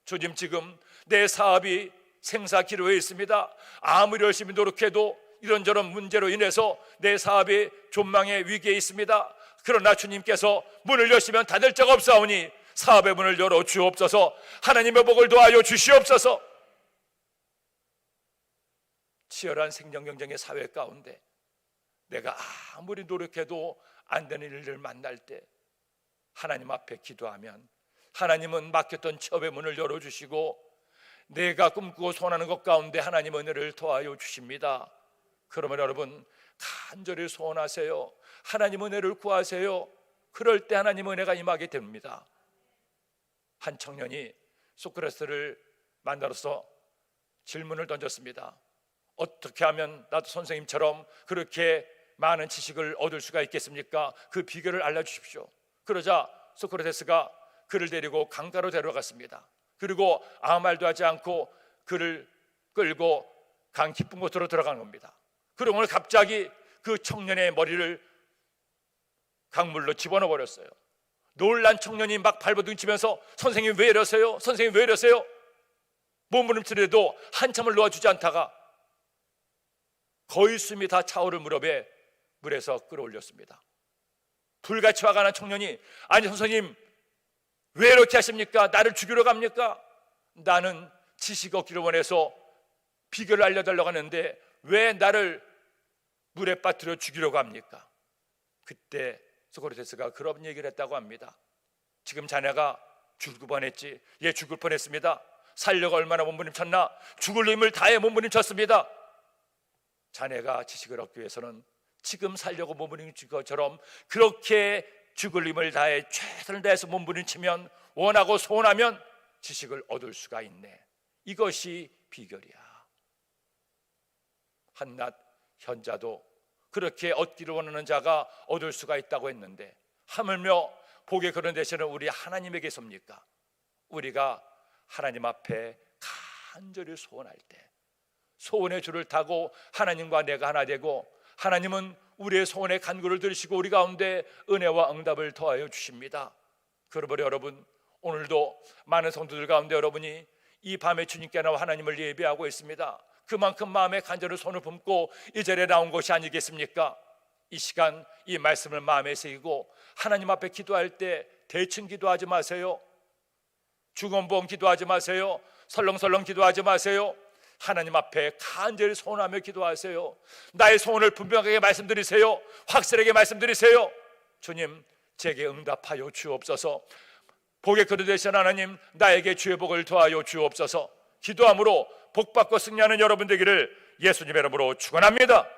주님, 지금 내 사업이 생사기로에 있습니다. 아무리 열심히 노력해도 이런저런 문제로 인해서 내 사업이 존망의 위기에 있습니다. 그러나 주님께서 문을 여시면 닫을 자가 없사오니 사업의 문을 열어 주옵소서. 하나님의 복을 더하여 주시옵소서. 치열한 생존 경쟁의 사회 가운데 내가 아무리 노력해도 안 되는 일을 만날 때 하나님 앞에 기도하면 하나님은 막혔던 취업의 문을 열어주시고 내가 꿈꾸고 소원하는 것 가운데 하나님 은혜를 더하여 주십니다. 그러면 여러분, 간절히 소원하세요. 하나님 은혜를 구하세요. 그럴 때 하나님 은혜가 임하게 됩니다. 한 청년이 소크라테스를 만나러서 질문을 던졌습니다. 어떻게 하면 나도 선생님처럼 그렇게 많은 지식을 얻을 수가 있겠습니까? 그 비결을 알려주십시오. 그러자 소크라테스가 그를 데리고 강가로 데려갔습니다. 그리고 아무 말도 하지 않고 그를 끌고 강 깊은 곳으로 들어간 겁니다. 그러고 갑자기 그 청년의 머리를 강물로 집어넣어 버렸어요. 놀란 청년이 막 발버둥 치면서 선생님 왜 이러세요? 선생님 왜 이러세요? 몸부림치려도 한참을 놓아주지 않다가 거의 숨이 다 차오를 무렵에 물에서 끌어올렸습니다. 불같이 화가 난 청년이, 아니 선생님 왜 이렇게 하십니까? 나를 죽이러 갑니까? 나는 지식 얻기를 원해서 비결을 알려달라고 하는데 왜 나를 물에 빠뜨려 죽이려고 합니까? 그때 소크라테스가 그런 얘기를 했다고 합니다. 지금 자네가 죽을 뻔했지. 예, 죽을 뻔했습니다. 살려고 얼마나 몸부림쳤나? 죽을 힘을 다해 몸부림쳤습니다. 자네가 지식을 얻기 위해서는 지금 살려고 몸부림친 것처럼 그렇게 죽을 힘을 다해 최선을 다해서 몸부림치면, 원하고 소원하면 지식을 얻을 수가 있네. 이것이 비결이야. 한낱 현자도 그렇게 얻기를 원하는 자가 얻을 수가 있다고 했는데 하물며 복의 그런 대신은 우리 하나님에게 섭니까? 우리가 하나님 앞에 간절히 소원할 때 소원의 줄을 타고 하나님과 내가 하나 되고 하나님은 우리의 소원의 간구를 들으시고 우리 가운데 은혜와 응답을 더하여 주십니다. 그러므로 여러분, 오늘도 많은 성도들 가운데 여러분이 이 밤에 주님께 나와 하나님을 예배하고 있습니다. 그만큼 마음에 간절히 손을 품고 이 자리에 나온 것이 아니겠습니까? 이 시간 이 말씀을 마음에 새기고 하나님 앞에 기도할 때 대충 기도하지 마세요. 중언부언 기도하지 마세요. 설렁설렁 기도하지 마세요. 하나님 앞에 간절히 소원하며 기도하세요. 나의 소원을 분명하게 말씀드리세요. 확실하게 말씀드리세요. 주님, 제게 응답하여 주옵소서. 복의 그릇 되신 하나님, 나에게 주의 복을 더하여 주옵소서. 기도함으로 복받고 승리하는 여러분 되기를 예수님의 이름으로 축원합니다.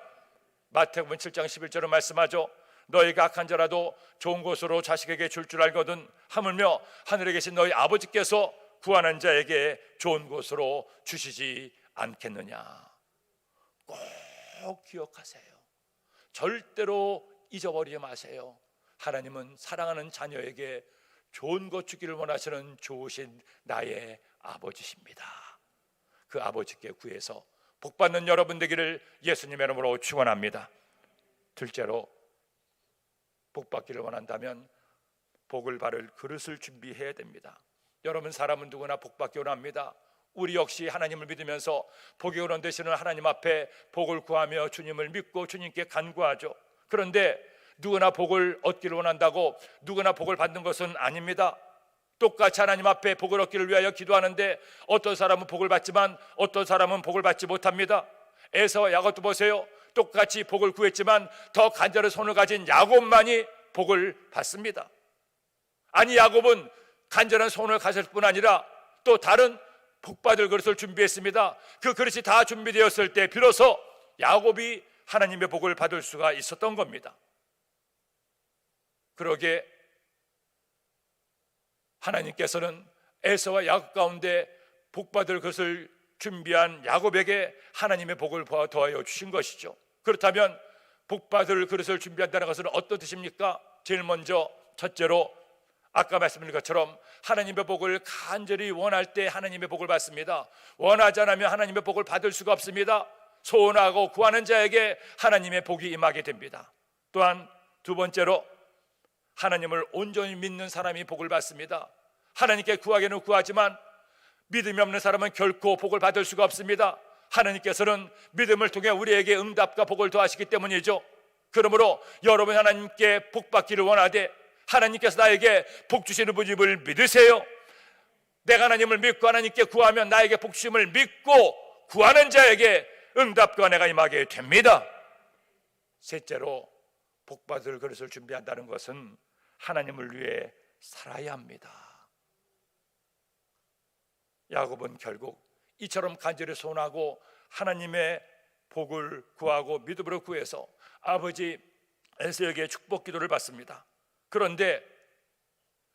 마태복음 7장 11절은 말씀하죠. 너희가 악한 자라도 좋은 것으로 자식에게 줄 줄 알거든 하물며 하늘에 계신 너희 아버지께서 구하는 자에게 좋은 것으로 주시지 않겠느냐. 꼭 기억하세요. 절대로 잊어버리지 마세요. 하나님은 사랑하는 자녀에게 좋은 것 주기를 원하시는 좋으신 나의 아버지십니다. 그 아버지께 구해서 복받는 여러분 되기를 예수님의 이름으로 축원합니다. 둘째로, 복받기를 원한다면 복을 받을 그릇을 준비해야 됩니다. 여러분, 사람은 누구나 복받기 원합니다. 우리 역시 하나님을 믿으면서 복의 근원 되시는 하나님 앞에 복을 구하며 주님을 믿고 주님께 간구하죠. 그런데 누구나 복을 얻기를 원한다고 누구나 복을 받는 것은 아닙니다. 똑같이 하나님 앞에 복을 얻기를 위하여 기도하는데 어떤 사람은 복을 받지만 어떤 사람은 복을 받지 못합니다. 에서와 야곱도 보세요. 똑같이 복을 구했지만 더 간절한 손을 가진 야곱만이 복을 받습니다. 아니, 야곱은 간절한 손을 가질 뿐 아니라 또 다른 복받을 그릇을 준비했습니다. 그 그릇이 다 준비되었을 때 비로소 야곱이 하나님의 복을 받을 수가 있었던 겁니다. 그러게 하나님께서는 에서와 야곱 가운데 복받을 것을 준비한 야곱에게 하나님의 복을 더하여 주신 것이죠. 그렇다면 복받을 그릇을 준비한다는 것은 어떤 뜻입니까? 제일 먼저 첫째로 아까 말씀드린 것처럼 하나님의 복을 간절히 원할 때 하나님의 복을 받습니다. 원하지 않으면 하나님의 복을 받을 수가 없습니다. 소원하고 구하는 자에게 하나님의 복이 임하게 됩니다. 또한 두 번째로 하나님을 온전히 믿는 사람이 복을 받습니다. 하나님께 구하기는 구하지만 믿음이 없는 사람은 결코 복을 받을 수가 없습니다. 하나님께서는 믿음을 통해 우리에게 응답과 복을 더하시기 때문이죠. 그러므로 여러분, 하나님께 복 받기를 원하되 하나님께서 나에게 복 주시는 분임을 믿으세요. 내가 하나님을 믿고 하나님께 구하면 나에게 복 주심을 믿고 구하는 자에게 응답과 은혜가 임하게 됩니다. 셋째로, 복 받을 그릇을 준비한다는 것은 하나님을 위해 살아야 합니다. 야곱은 결국 이처럼 간절히 소원하고 하나님의 복을 구하고 믿음으로 구해서 아버지 에서에게 축복 기도를 받습니다. 그런데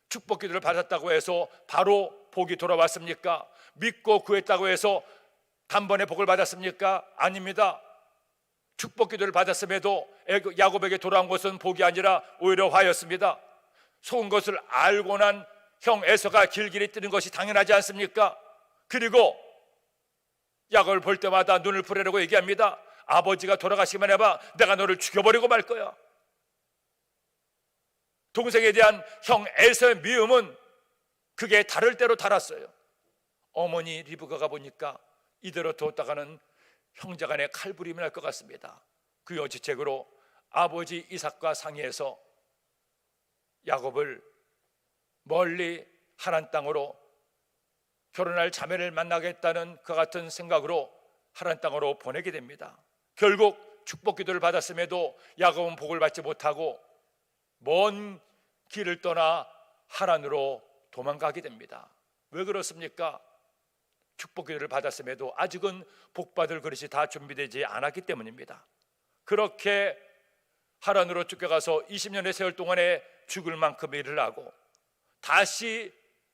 축복 기도를 받았다고 해서 바로 복이 돌아왔습니까? 믿고 구했다고 해서 단번에 복을 받았습니까? 아닙니다. 축복 기도를 받았음에도 야곱에게 돌아온 것은 복이 아니라 오히려 화였습니다. 속은 것을 알고 난 형 에서가 길길이 뜨는 것이 당연하지 않습니까? 그리고 야곱을 볼 때마다 눈을 부르려고 얘기합니다. 아버지가 돌아가시기만 해봐, 내가 너를 죽여버리고 말 거야. 동생에 대한 형 에서의 미움은 그게 다를 대로 달았어요. 어머니 리브가가 보니까 이대로 뒀다가는 형제간에 칼부림이 날 것 같습니다. 그 여지책으로 아버지 이삭과 상의해서 야곱을 멀리 하란 땅으로 결혼할 자매를 만나겠다는 그 같은 생각으로 하란 땅으로 보내게 됩니다. 결국 축복 기도를 받았음에도 야곱은 복을 받지 못하고 먼 길을 떠나 하란으로 도망가게 됩니다. 왜 그렇습니까? 축복 기도를 받았음에도 아직은 복받을 그릇이 다 준비되지 않았기 때문입니다. 그렇게 하란으로 쫓겨가서 20년의 세월 동안에 죽을 만큼 일을 하고 다시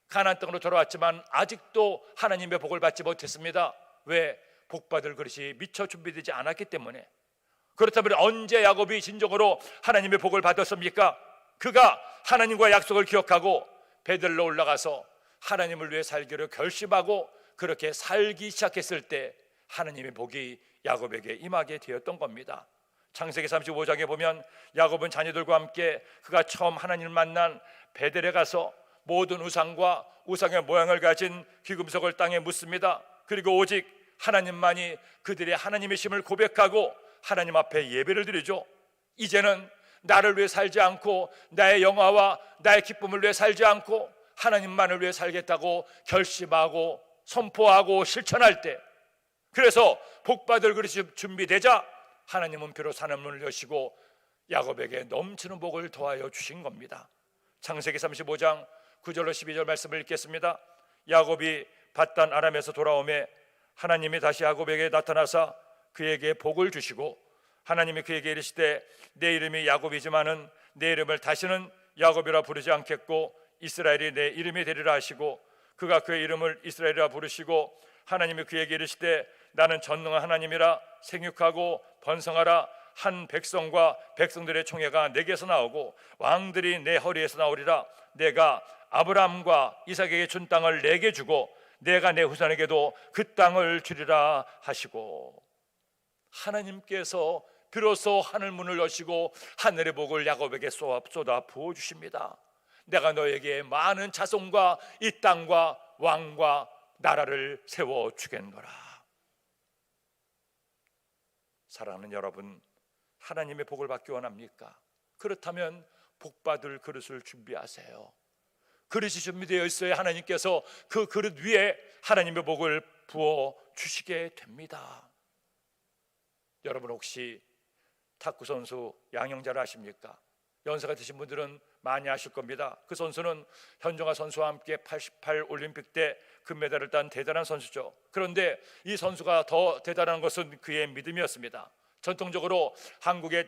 가나안 땅으로 돌아왔지만 아직도 하나님의 복을 받지 못했습니다. 왜? 복받을 그릇이 미처 준비되지 않았기 때문에. 그렇다면 언제 야곱이 진정으로 하나님의 복을 받았습니까? 그가 하나님과 약속을 기억하고 베들로 올라가서 하나님을 위해 살기로 결심하고 그렇게 살기 시작했을 때 하나님의 복이 야곱에게 임하게 되었던 겁니다. 창세기 35장에 보면 야곱은 자녀들과 함께 그가 처음 하나님을 만난 베델에 가서 모든 우상과 우상의 모양을 가진 귀금속을 땅에 묻습니다. 그리고 오직 하나님만이 그들의 하나님의 심을 고백하고 하나님 앞에 예배를 드리죠. 이제는 나를 위해 살지 않고 나의 영화와 나의 기쁨을 위해 살지 않고 하나님만을 위해 살겠다고 결심하고 선포하고 실천할 때, 그래서 복받을 그릇이 준비되자 하나님은 비로소 하늘문을 여시고 야곱에게 넘치는 복을 더하여 주신 겁니다. 창세기 35장 9절로 12절 말씀을 읽겠습니다. 야곱이 밧단 아람에서 돌아오매 하나님이 다시 야곱에게 나타나사 그에게 복을 주시고 하나님이 그에게 이르시되 내 이름이 야곱이지만은 내 이름을 다시는 야곱이라 부르지 않겠고 이스라엘이 내 이름이 되리라 하시고 그가 그의 이름을 이스라엘이라 부르시고 하나님이 그에게 이르시되 나는 전능한 하나님이라 생육하고 번성하라 한 백성과 백성들의 총회가 내게서 나오고 왕들이 내 허리에서 나오리라 내가 아브라함과 이삭에게 준 땅을 내게 주고 내가 내 후손에게도 그 땅을 주리라 하시고, 하나님께서 비로소 하늘 문을 여시고 하늘의 복을 야곱에게 쏟아 부어 주십니다. 내가 너에게 많은 자손과 이 땅과 왕과 나라를 세워 주겠노라. 사랑하는 여러분, 하나님의 복을 받기 원합니까? 그렇다면 복받을 그릇을 준비하세요. 그릇이 준비되어 있어야 하나님께서 그 그릇 위에 하나님의 복을 부어 주시게 됩니다. 여러분 혹시 탁구 선수 양영자를 아십니까? 연세가 드신 분들은 많이 아실 겁니다. 그 선수는 현종아 선수와 함께 88 올림픽 때 금메달을 딴 대단한 선수죠. 그런데 이 선수가 더 대단한 것은 그의 믿음이었습니다. 전통적으로 한국의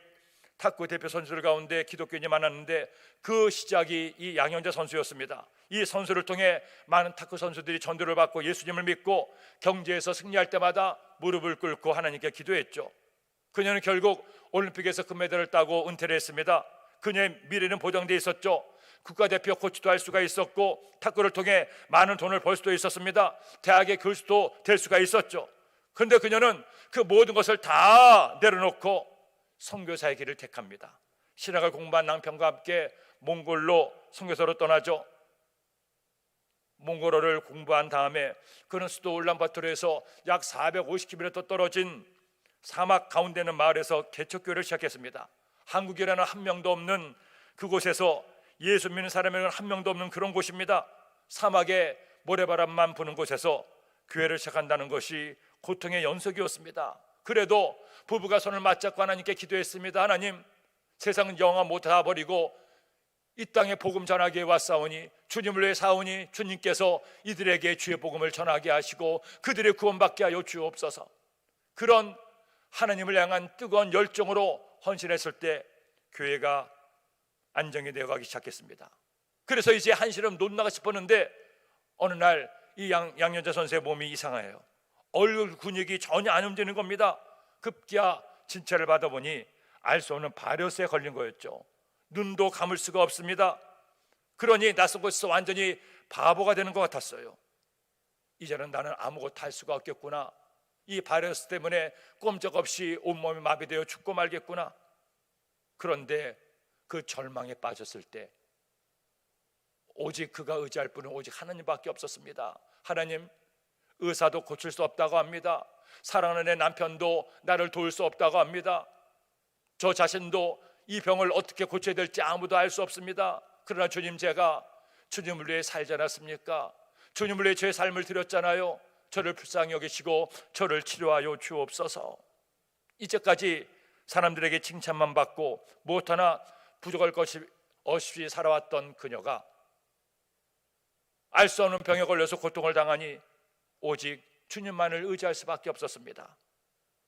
탁구 대표 선수들 가운데 기독교인이 많았는데 그 시작이 이 양영자 선수였습니다. 이 선수를 통해 많은 탁구 선수들이 전도를 받고 예수님을 믿고 경제에서 승리할 때마다 무릎을 꿇고 하나님께 기도했죠. 그녀는 결국 올림픽에서 금메달을 따고 은퇴를 했습니다. 그녀의 미래는 보장되어 있었죠. 국가대표 코치도 할 수가 있었고 탁구를 통해 많은 돈을 벌 수도 있었습니다. 대학의 교수도 될 수가 있었죠. 그런데 그녀는 그 모든 것을 다 내려놓고 선교사의 길을 택합니다. 신학을 공부한 남편과 함께 몽골로 선교사로 떠나죠. 몽골어를 공부한 다음에 그는 수도 울란바토르에서 약 450km 떨어진 사막 가운데 있는 마을에서 개척교회를 시작했습니다. 한국이라는 한 명도 없는 그곳에서 예수 믿는 사람에는 한 명도 없는 그런 곳입니다. 사막에 모래바람만 부는 곳에서 교회를 시작한다는 것이 고통의 연속이었습니다. 그래도 부부가 손을 맞잡고 하나님께 기도했습니다. 하나님, 세상은 영화 못 다 버리고 이 땅에 복음 전하기에 왔사오니 주님을 위해 사오니 주님께서 이들에게 주의 복음을 전하게 하시고 그들의 구원받게 하여 주옵소서. 그런 하나님을 향한 뜨거운 열정으로 헌신했을 때 교회가 안정이 되어가기 시작했습니다. 그래서 이제 한시름 놓나가 싶었는데 어느 날 이 양현자 선수의 몸이 이상해요. 얼굴 근육이 전혀 안 움직이는 겁니다. 급기야 진찰을 받아보니 알 수 없는 바이러스에 걸린 거였죠. 눈도 감을 수가 없습니다. 그러니 낯선 곳에서 완전히 바보가 되는 것 같았어요. 이제는 나는 아무것도 할 수가 없겠구나. 이 바이러스 때문에 꼼짝없이 온몸이 마비되어 죽고 말겠구나. 그런데 그 절망에 빠졌을 때 오직 그가 의지할 분은 오직 하나님밖에 없었습니다. 하나님, 의사도 고칠 수 없다고 합니다. 사랑하는 내 남편도 나를 도울 수 없다고 합니다. 저 자신도 이 병을 어떻게 고쳐야 될지 아무도 알 수 없습니다. 그러나 주님, 제가 주님을 위해 살지 않았습니까? 주님을 위해 제 삶을 드렸잖아요. 저를 불쌍히 여기시고 저를 치료하여 주옵소서. 이제까지 사람들에게 칭찬만 받고 무엇 하나 부족할 것이 없이 살아왔던 그녀가 알 수 없는 병에 걸려서 고통을 당하니 오직 주님만을 의지할 수밖에 없었습니다.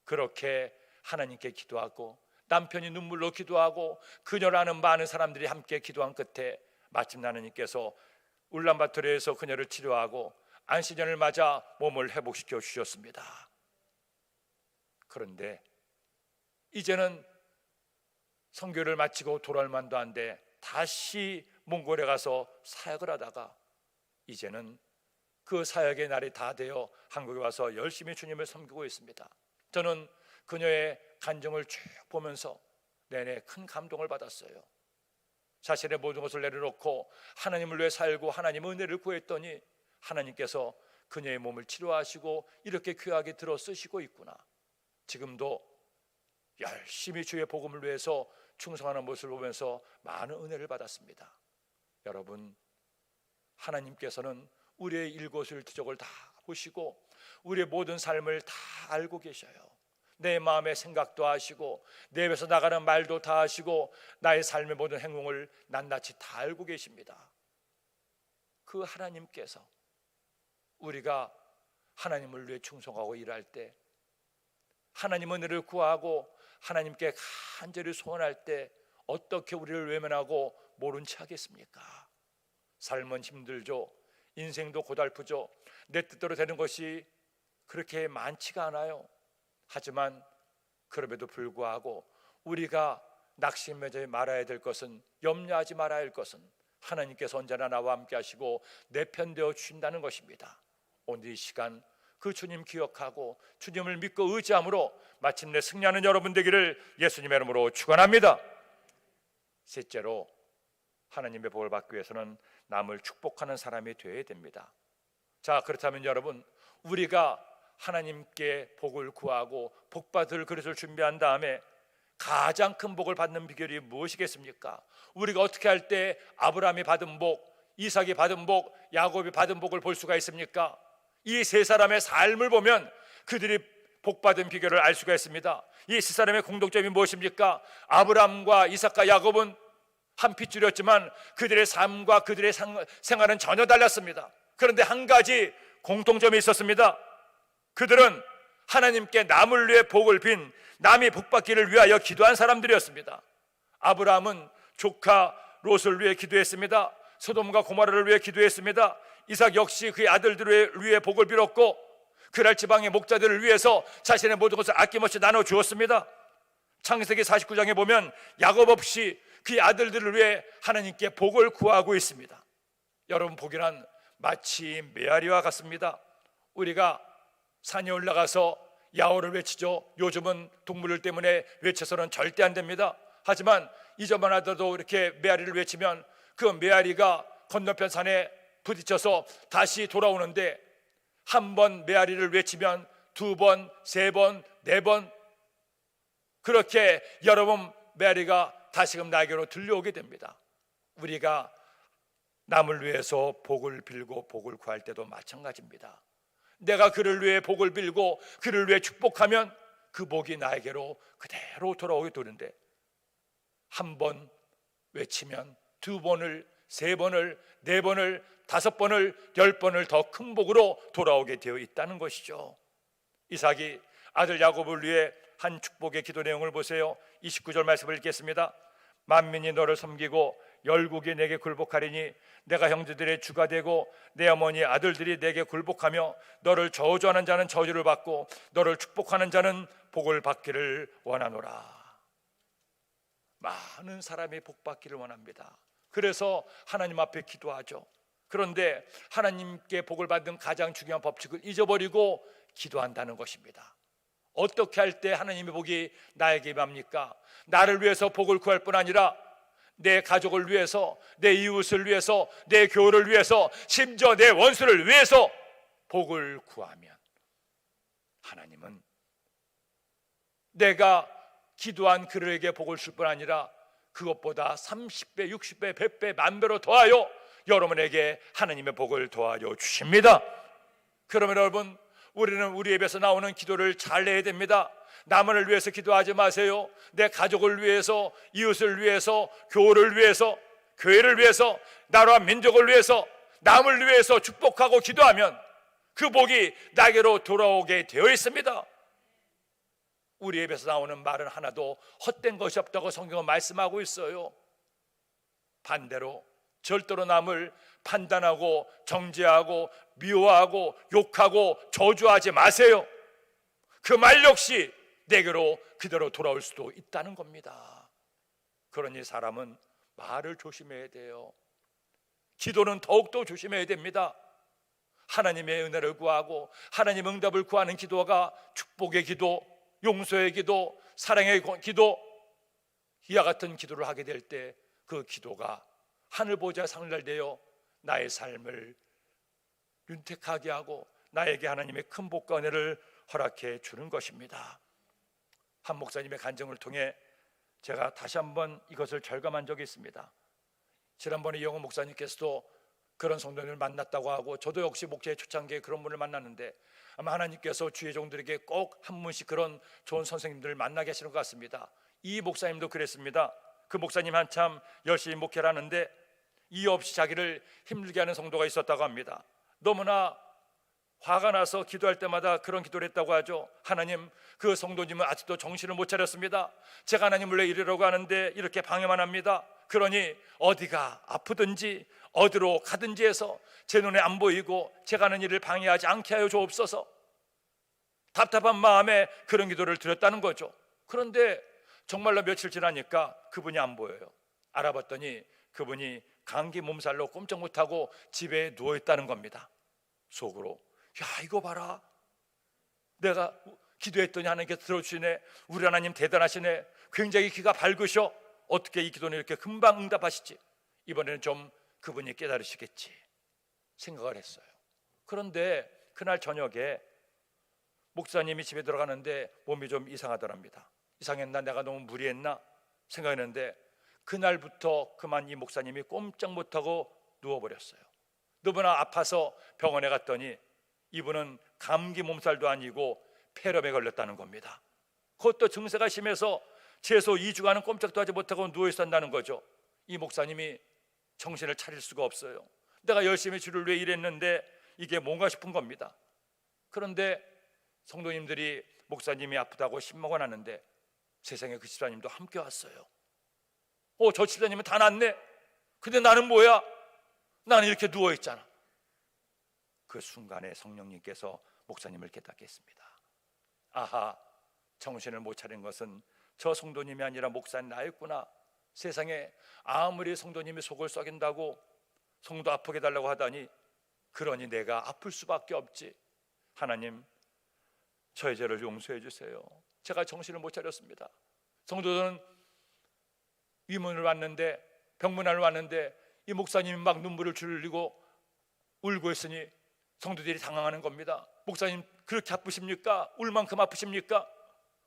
그렇게 하나님께 기도하고 남편이 눈물로 기도하고 그녀라는 많은 사람들이 함께 기도한 끝에 마침 하나님께서 울란바토르에서 그녀를 치료하고 안식년을 맞아 몸을 회복시켜 주셨습니다. 그런데 이제는 선교를 마치고 돌아올 만도 한데 다시 몽골에 가서 사역을 하다가 이제는 그 사역의 날이 다 되어 한국에 와서 열심히 주님을 섬기고 있습니다. 저는 그녀의 간증을 쭉 보면서 내내 큰 감동을 받았어요. 자신의 모든 것을 내려놓고 하나님을 위해 살고 하나님 은혜를 구했더니 하나님께서 그녀의 몸을 치료하시고 이렇게 귀하게 들어 쓰시고 있구나. 지금도 열심히 주의 복음을 위해서 충성하는 모습을 보면서 많은 은혜를 받았습니다. 여러분, 하나님께서는 우리의 일거수일투족을 다 보시고 우리의 모든 삶을 다 알고 계셔요. 내 마음의 생각도 아시고 내 입에서 나가는 말도 다 아시고 나의 삶의 모든 행동을 낱낱이 다 알고 계십니다. 그 하나님께서 우리가 하나님을 위해 충성하고 일할 때, 하나님 은혜를 구하고 하나님께 간절히 소원할 때 어떻게 우리를 외면하고 모른 체 하겠습니까? 삶은 힘들죠. 인생도 고달프죠. 내 뜻대로 되는 것이 그렇게 많지가 않아요. 하지만 그럼에도 불구하고 우리가 낙심하지 말아야 될 것은, 염려하지 말아야 할 것은 하나님께서 언제나 나와 함께 하시고 내 편 되어 주신다는 것입니다. 오늘 이 시간 그 주님 기억하고 주님을 믿고 의지함으로 마침내 승리하는 여러분 되기를 예수님의 이름으로 축원합니다. 셋째로, 하나님의 복을 받기 위해서는 남을 축복하는 사람이 되어야 됩니다. 자, 그렇다면 여러분, 우리가 하나님께 복을 구하고 복받을 그릇을 준비한 다음에 가장 큰 복을 받는 비결이 무엇이겠습니까? 우리가 어떻게 할 때 아브라함이 받은 복, 이삭이 받은 복, 야곱이 받은 복을 볼 수가 있습니까? 이 세 사람의 삶을 보면 그들이 복받은 비결을 알 수가 있습니다. 이 세 사람의 공통점이 무엇입니까? 아브라함과 이삭과 야곱은 한 핏줄이었지만 그들의 삶과 그들의 생활은 전혀 달랐습니다. 그런데 한 가지 공통점이 있었습니다. 그들은 하나님께 남을 위해 복을 빈, 남이 복받기를 위하여 기도한 사람들이었습니다. 아브라함은 조카 롯을 위해 기도했습니다. 소돔과 고모라를 위해 기도했습니다. 이삭 역시 그의 아들들을 위해 복을 빌었고 그랄 지방의 목자들을 위해서 자신의 모든 것을 아낌없이 나눠 주었습니다. 창세기 49장에 보면 야곱 없이 그의 아들들을 위해 하나님께 복을 구하고 있습니다. 여러분, 복이란 마치 메아리와 같습니다. 우리가 산에 올라가서 야호를 외치죠. 요즘은 동물들 때문에 외쳐서는 절대 안 됩니다. 하지만 이전만 하더라도 이렇게 메아리를 외치면 그 메아리가 건너편 산에 부딪혀서 다시 돌아오는데, 한 번 메아리를 외치면 두 번, 세 번, 네 번, 그렇게 여러 번 메아리가 다시금 나에게로 들려오게 됩니다. 우리가 남을 위해서 복을 빌고 복을 구할 때도 마찬가지입니다. 내가 그를 위해 복을 빌고 그를 위해 축복하면 그 복이 나에게로 그대로 돌아오게 되는데, 한 번 외치면 두 번을, 세 번을, 네 번을, 다섯 번을, 10번을 더 큰 복으로 돌아오게 되어 있다는 것이죠. 이삭이 아들 야곱을 위해 한 축복의 기도 내용을 보세요. 29절 말씀을 읽겠습니다. 만민이 너를 섬기고 열국이 내게 굴복하리니 내가 형제들의 주가 되고 내 어머니 아들들이 내게 굴복하며 너를 저주하는 자는 저주를 받고 너를 축복하는 자는 복을 받기를 원하노라. 많은 사람이 복 받기를 원합니다. 그래서 하나님 앞에 기도하죠. 그런데 하나님께 복을 받는 가장 중요한 법칙을 잊어버리고 기도한다는 것입니다. 어떻게 할 때 하나님의 복이 나에게 임합니까? 나를 위해서 복을 구할 뿐 아니라 내 가족을 위해서, 내 이웃을 위해서, 내 교회를 위해서, 심지어 내 원수를 위해서 복을 구하면 하나님은 내가 기도한 그들에게 복을 줄 뿐 아니라 그것보다 30배, 60배, 100배, 만배로 더하여 여러분에게 하나님의 복을 더하여 주십니다. 그러면 여러분, 우리는 우리 입에서 나오는 기도를 잘 내야 됩니다. 남을 위해서 기도하지 마세요. 내 가족을 위해서, 이웃을 위해서, 교회를 위해서, 교회를 위해서, 나라와 민족을 위해서, 남을 위해서 축복하고 기도하면 그 복이 나에게로 돌아오게 되어 있습니다. 우리 입에서 나오는 말은 하나도 헛된 것이 없다고 성경은 말씀하고 있어요. 반대로 절대로 남을 판단하고 정죄하고 미워하고 욕하고 저주하지 마세요. 그 말 역시 내게로 그대로 돌아올 수도 있다는 겁니다. 그러니 사람은 말을 조심해야 돼요. 기도는 더욱더 조심해야 됩니다. 하나님의 은혜를 구하고 하나님 응답을 구하는 기도가 축복의 기도, 용서의 기도, 사랑의 기도, 이와 같은 기도를 하게 될 때 그 기도가 하늘 보좌 상달되어 나의 삶을 윤택하게 하고 나에게 하나님의 큰 복과 은혜를 허락해 주는 것입니다. 한 목사님의 간증을 통해 제가 다시 한번 이것을 절감한 적이 있습니다. 지난번에 이영호 목사님께서도 그런 성도님을 만났다고 하고, 저도 역시 목회의 초창기에 그런 분을 만났는데 아마 하나님께서 주의 종들에게 꼭 한 분씩 그런 좋은 선생님들을 만나게 하시는 것 같습니다. 이 목사님도 그랬습니다. 그 목사님 한참 열심히 목회를 하는데 이유 없이 자기를 힘들게 하는 성도가 있었다고 합니다. 너무나 화가 나서 기도할 때마다 그런 기도를 했다고 하죠. 하나님, 그 성도님은 아직도 정신을 못 차렸습니다. 제가 하나님을 왜 이러려고 하는데 이렇게 방해만 합니다. 그러니 어디가 아프든지 어디로 가든지 해서 제 눈에 안 보이고 제가 하는 일을 방해하지 않게 하여 주옵소서. 답답한 마음에 그런 기도를 드렸다는 거죠. 그런데 정말로 며칠 지나니까 그분이 안 보여요. 알아봤더니 그분이 감기 몸살로 꼼짝 못하고 집에 누워있다는 겁니다. 속으로, 야, 이거 봐라, 내가 기도했더니 하나님께서 들어주시네. 우리 하나님 대단하시네. 굉장히 기가 밝으셔. 어떻게 이 기도는 이렇게 금방 응답하시지? 이번에는 좀 그분이 깨달으시겠지 생각을 했어요. 그런데 그날 저녁에 목사님이 집에 들어가는데 몸이 좀 이상하더랍니다. 이상했나? 내가 너무 무리했나? 생각했는데 그날부터 그만 이 목사님이 꼼짝 못하고 누워버렸어요. 너무나 아파서 병원에 갔더니 이분은 감기 몸살도 아니고 폐렴에 걸렸다는 겁니다. 그것도 증세가 심해서 최소 2주간은 꼼짝도 하지 못하고 누워 있었다는 거죠. 이 목사님이 정신을 차릴 수가 없어요. 내가 열심히 주를 위해 일했는데 이게 뭔가 싶은 겁니다. 그런데 성도님들이 목사님이 아프다고 신먹어 놨는데 세상에 그 집사님도 함께 왔어요. 저 집사님은 다 낫네. 근데 나는 뭐야? 나는 이렇게 누워 있잖아. 그 순간에 성령님께서 목사님을 깨닫게 했습니다. 아하, 정신을 못 차린 것은 저 성도님이 아니라 목사님 나였구나. 세상에 아무리 성도님이 속을 썩인다고 성도 아프게 달라고 하다니, 그러니 내가 아플 수밖에 없지. 하나님, 저의 죄를 용서해 주세요. 제가 정신을 못 차렸습니다. 성도들은 위문을 왔는데, 병문안을 왔는데 이 목사님이 막 눈물을 흘리고 울고 있으니 성도들이 당황하는 겁니다. 목사님 그렇게 아프십니까? 울 만큼 아프십니까?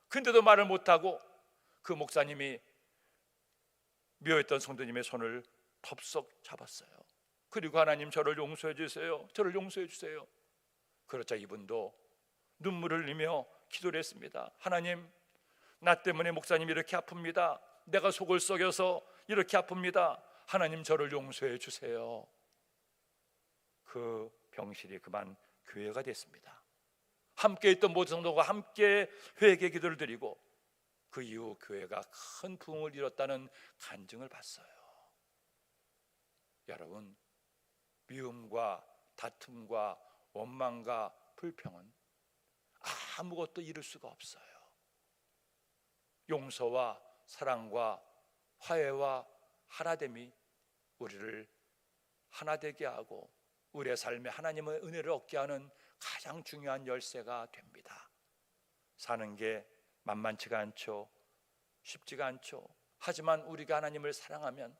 근데도 말을 못하고 그 목사님이 미워했던 성도님의 손을 덥석 잡았어요. 그리고 하나님, 저를 용서해 주세요. 저를 용서해 주세요. 그러자 이분도 눈물을 흘리며 기도를 했습니다. 하나님, 나 때문에 목사님이 이렇게 아픕니다. 내가 속을 썩여서 이렇게 아픕니다. 하나님, 저를 용서해 주세요. 그 병실이 그만 교회가 됐습니다. 함께 있던 모든 성도가 함께 회개 기도를 드리고 그 이후 교회가 큰 부흥을 이뤘다는 간증을 봤어요. 여러분, 미움과 다툼과 원망과 불평은 아무것도 이룰 수가 없어요. 용서와 사랑과 화해와 하나됨이 우리를 하나되게 하고 우리의 삶에 하나님의 은혜를 얻게 하는 가장 중요한 열쇠가 됩니다. 사는 게 만만치가 않죠. 쉽지가 않죠. 하지만 우리가 하나님을 사랑하면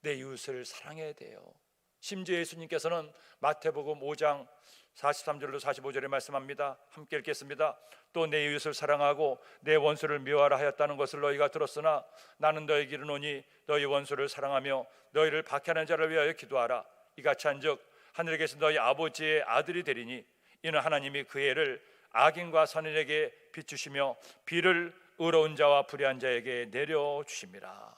내 이웃을 사랑해야 돼요. 심지어 예수님께서는 마태복음 5장 43절로 45절에 말씀합니다. 함께 읽겠습니다. 또 내 이웃을 사랑하고 내 원수를 미워하라 하였다는 것을 너희가 들었으나 나는 너희에게 이르노니 너희 원수를 사랑하며 너희를 박해하는 자를 위하여 기도하라. 이같이 한즉 하늘에 계신 너희 아버지의 아들이 되리니 이는 하나님이 그 애를 악인과 선인에게 비추시며 비를 의로운 자와 불의한 자에게 내려주심이라.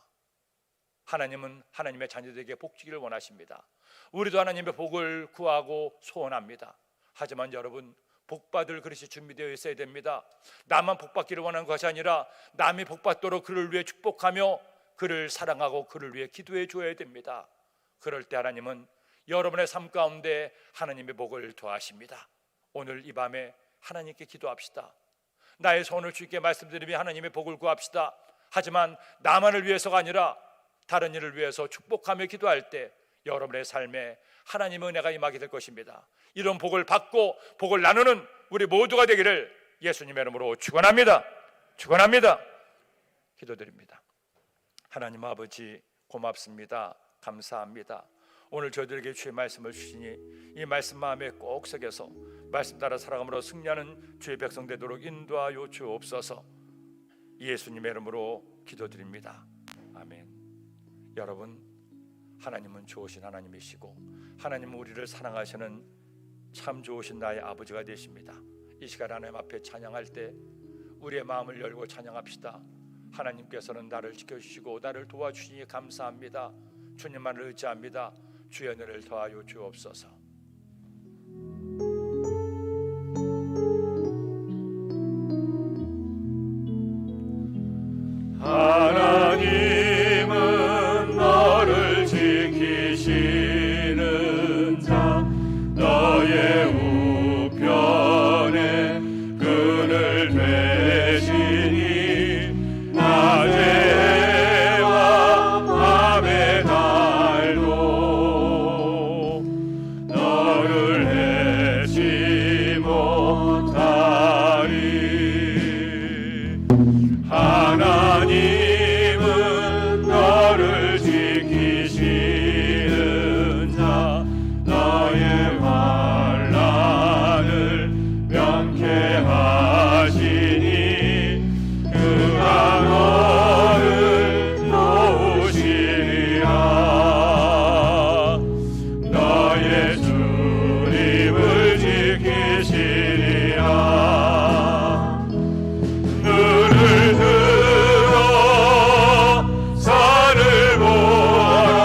하나님은 하나님의 자녀들에게 복 주기를 원하십니다. 우리도 하나님의 복을 구하고 소원합니다. 하지만 여러분, 복받을 그릇이 준비되어 있어야 됩니다. 나만 복받기를 원하는 것이 아니라 남이 복받도록 그를 위해 축복하며 그를 사랑하고 그를 위해 기도해 줘야 됩니다. 그럴 때 하나님은 여러분의 삶 가운데 하나님의 복을 더하십니다. 오늘 이 밤에 하나님께 기도합시다. 나의 소원을 주께 말씀드리며 하나님의 복을 구합시다. 하지만 나만을 위해서가 아니라 다른 이를 위해서 축복하며 기도할 때 여러분의 삶에 하나님의 은혜가 임하게 될 것입니다. 이런 복을 받고 복을 나누는 우리 모두가 되기를 예수님의 이름으로 축원합니다. 축원합니다. 기도드립니다. 하나님 아버지 고맙습니다. 감사합니다. 오늘 저희들에게 주의 말씀을 주시니 이 말씀 마음에 꼭 새겨서 말씀 따라 살아감으로 승리하는 주의 백성 되도록 인도하여 주옵소서. 예수님의 이름으로 기도드립니다. 아멘. 여러분, 하나님은 좋으신 하나님이시고 하나님은 우리를 사랑하시는 참 좋으신 나의 아버지가 되십니다. 이 시간 하나님 앞에 찬양할 때 우리의 마음을 열고 찬양합시다. 하나님께서는 나를 지켜주시고 나를 도와주시니 감사합니다. 주님만을 의지합니다. 주의 은혜를 더하여 주옵소서. 하나님은 너를 지키시는 자, 너의 우편에 그늘 되시니 낮에와 밤의 달도 너를 해치 못하리. 하나님은 너를 지키시는 자, 너의 환난을 명쾌하시니 그가 너를 도우시리라. 너의 주님을 지키시리라. 눈을 들어 산을 보아라.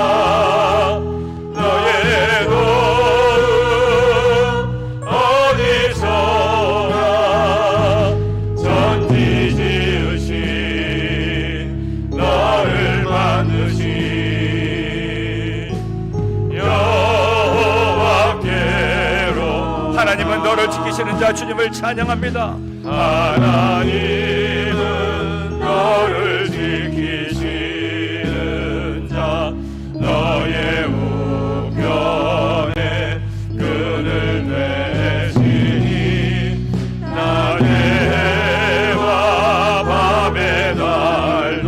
너의 도움 어디서나. 전지 지으신 너를 만드신 여호와께로. 하나님은 너를 지키시는 자 주님을 찬양합니다. 하나님은 너를 지키시는 자, 너의 우편에 그늘 되시니 낮에와 밤의 달도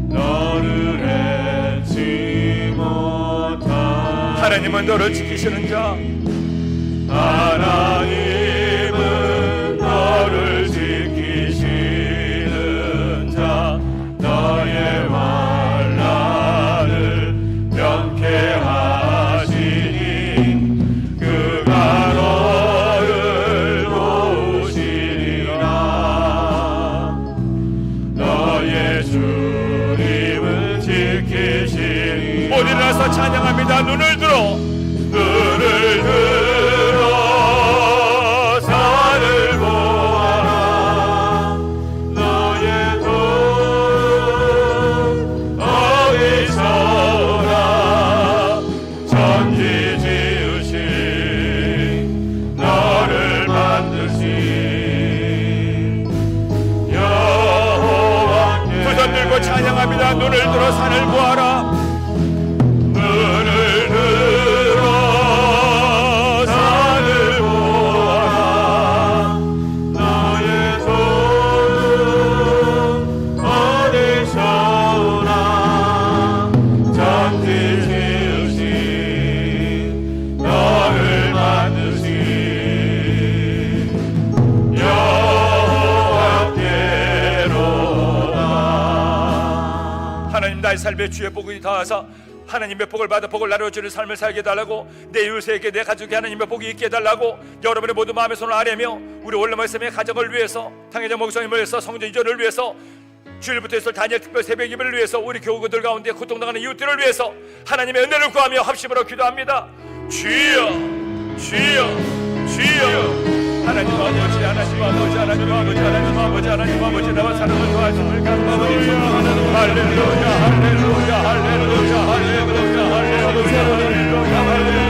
너를 해치 못하리. 하나님은 너를 지키시는 자, 하나님은 너를 지키시는 자, 너의 환난을 명쾌하시니 그가 너를 도우시리라. 너의 주님은 지키시니. 못 일어나서 찬양합니다. 눈을 들어 산을 보아라. 너의 도움 어디서나. 전지 지으신 너를 만드신 여호와께. 두 손 들고 찬양합니다. 눈을 들어 산을 보아라. 눈을 들어 산을 보아라. 너의 도움 어디서나. 전지 지으신 너를 만드신 여호와께로다. 하나님, 나의 삶에 주의 복이 닿아서 하나님의 복을 받아 복을 나눠주는 삶을 살게 해달라고, 내 이웃에게 내 가족에 하나님의 복이 있게 해달라고 여러분의 모든 마음의 손을 아뢰며 우리 올라말씀의 가정을 위해서, 당회장 목사님을 위해서, 성전 이전을 위해서, 주일부터 해서 다니엘 특별 새벽 예배를 위해서, 우리 교우들 가운데 고통당하는 이웃들을 위해서 하나님의 은혜를 구하며 합심으로 기도합니다. 주여, 주여, 주여. 하나님 아버지, 하나님 아버지, 하나님 아버지, 하나님 아버지, 하나님 아버지, 나와 사랑을 도와주실 감사합니다. 할렐루야, 할렐루야, 할렐루야, 할렐루야, 할렐루야, 할렐루야, 할렐루야.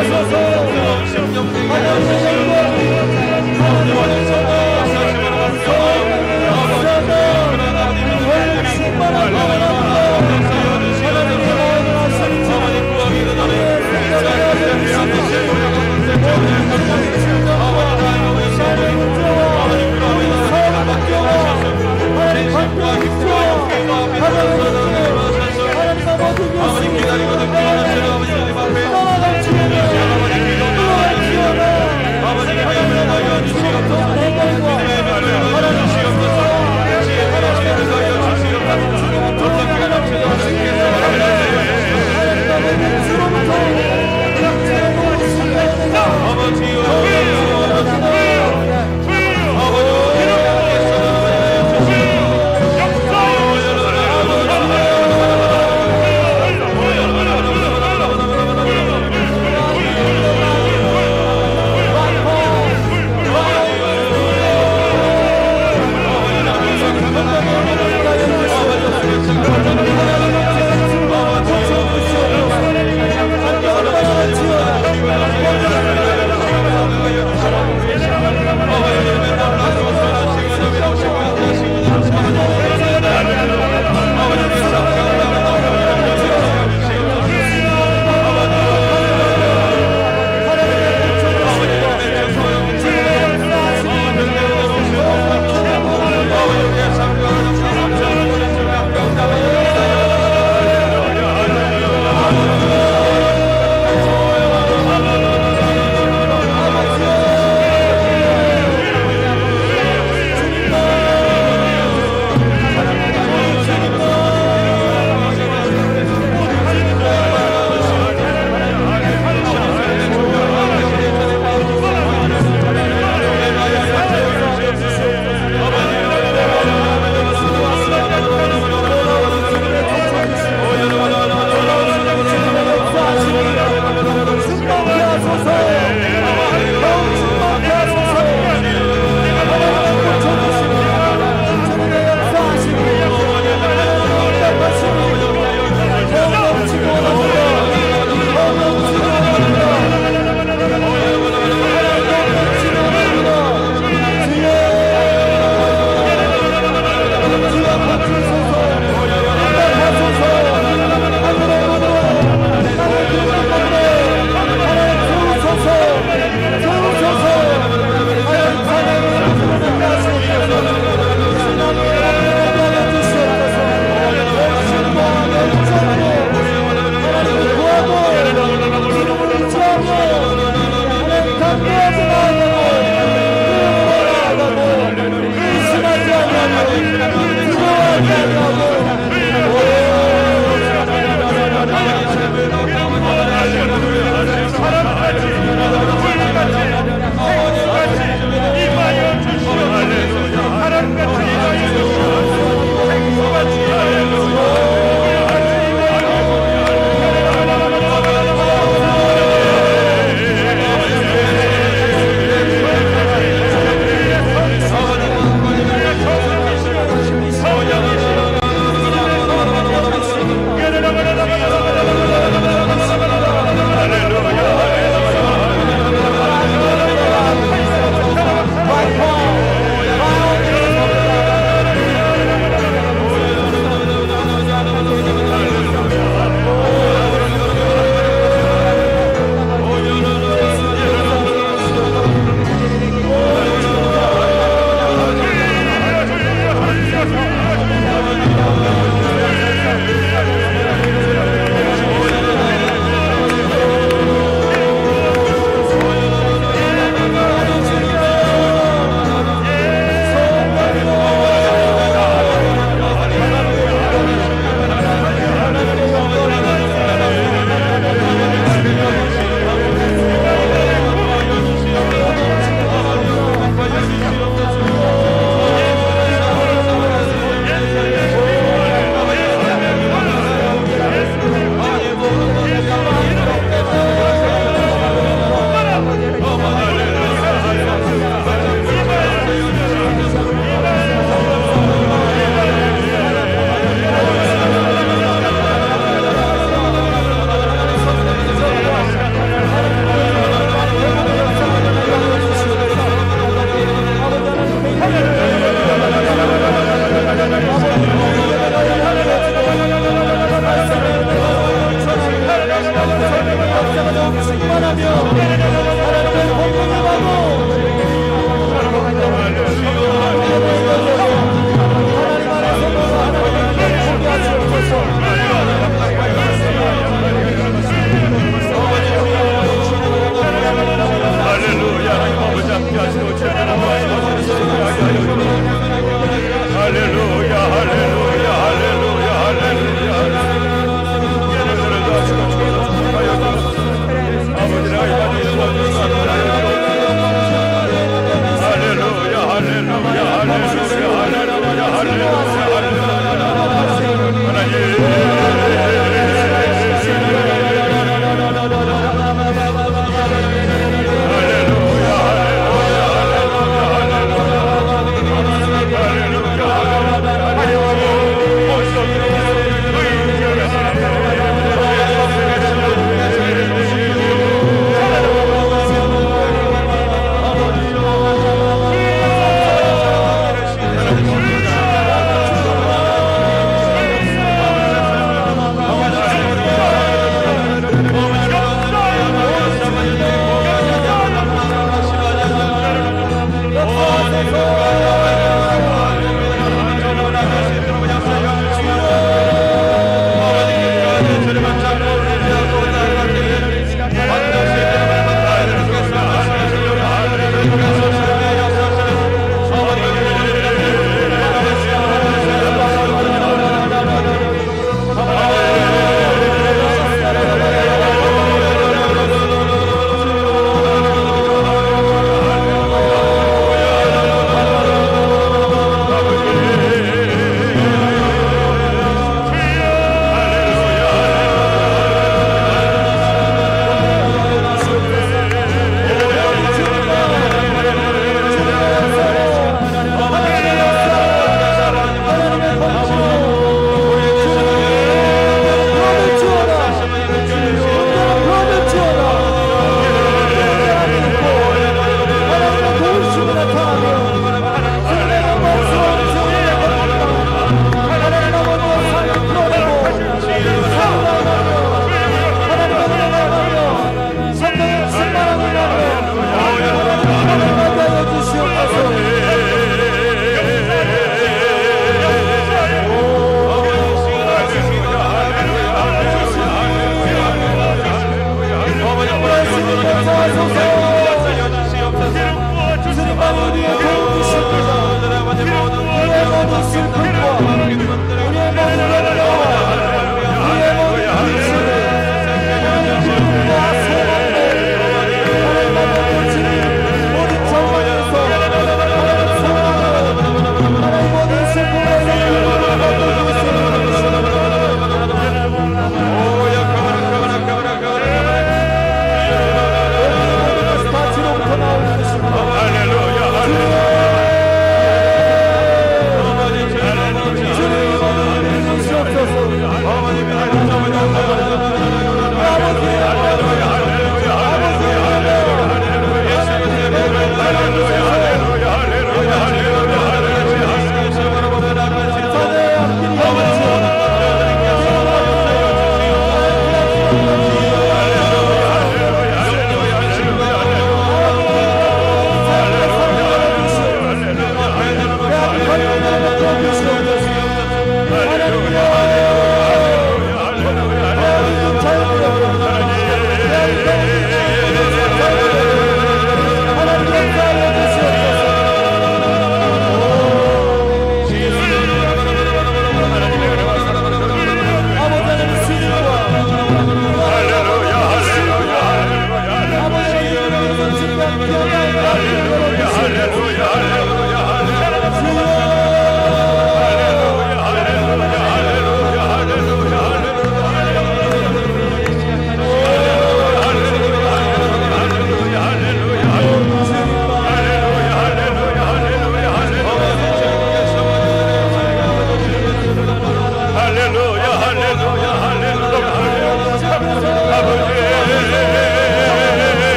주시옵소서. 할렐루야. 하나님 아버지 함께 하시고 주님의 할렐루야. 할렐루야. 할렐루야. 할렐루야. 예배를 하시고 주님의 축복하여 주옵소서. 아버지 내가 이 자리에 도와주시옵소서. 할렐루야. 할렐루야. 할렐루야. 할렐루야. 할렐루야. 할렐루야. 하나님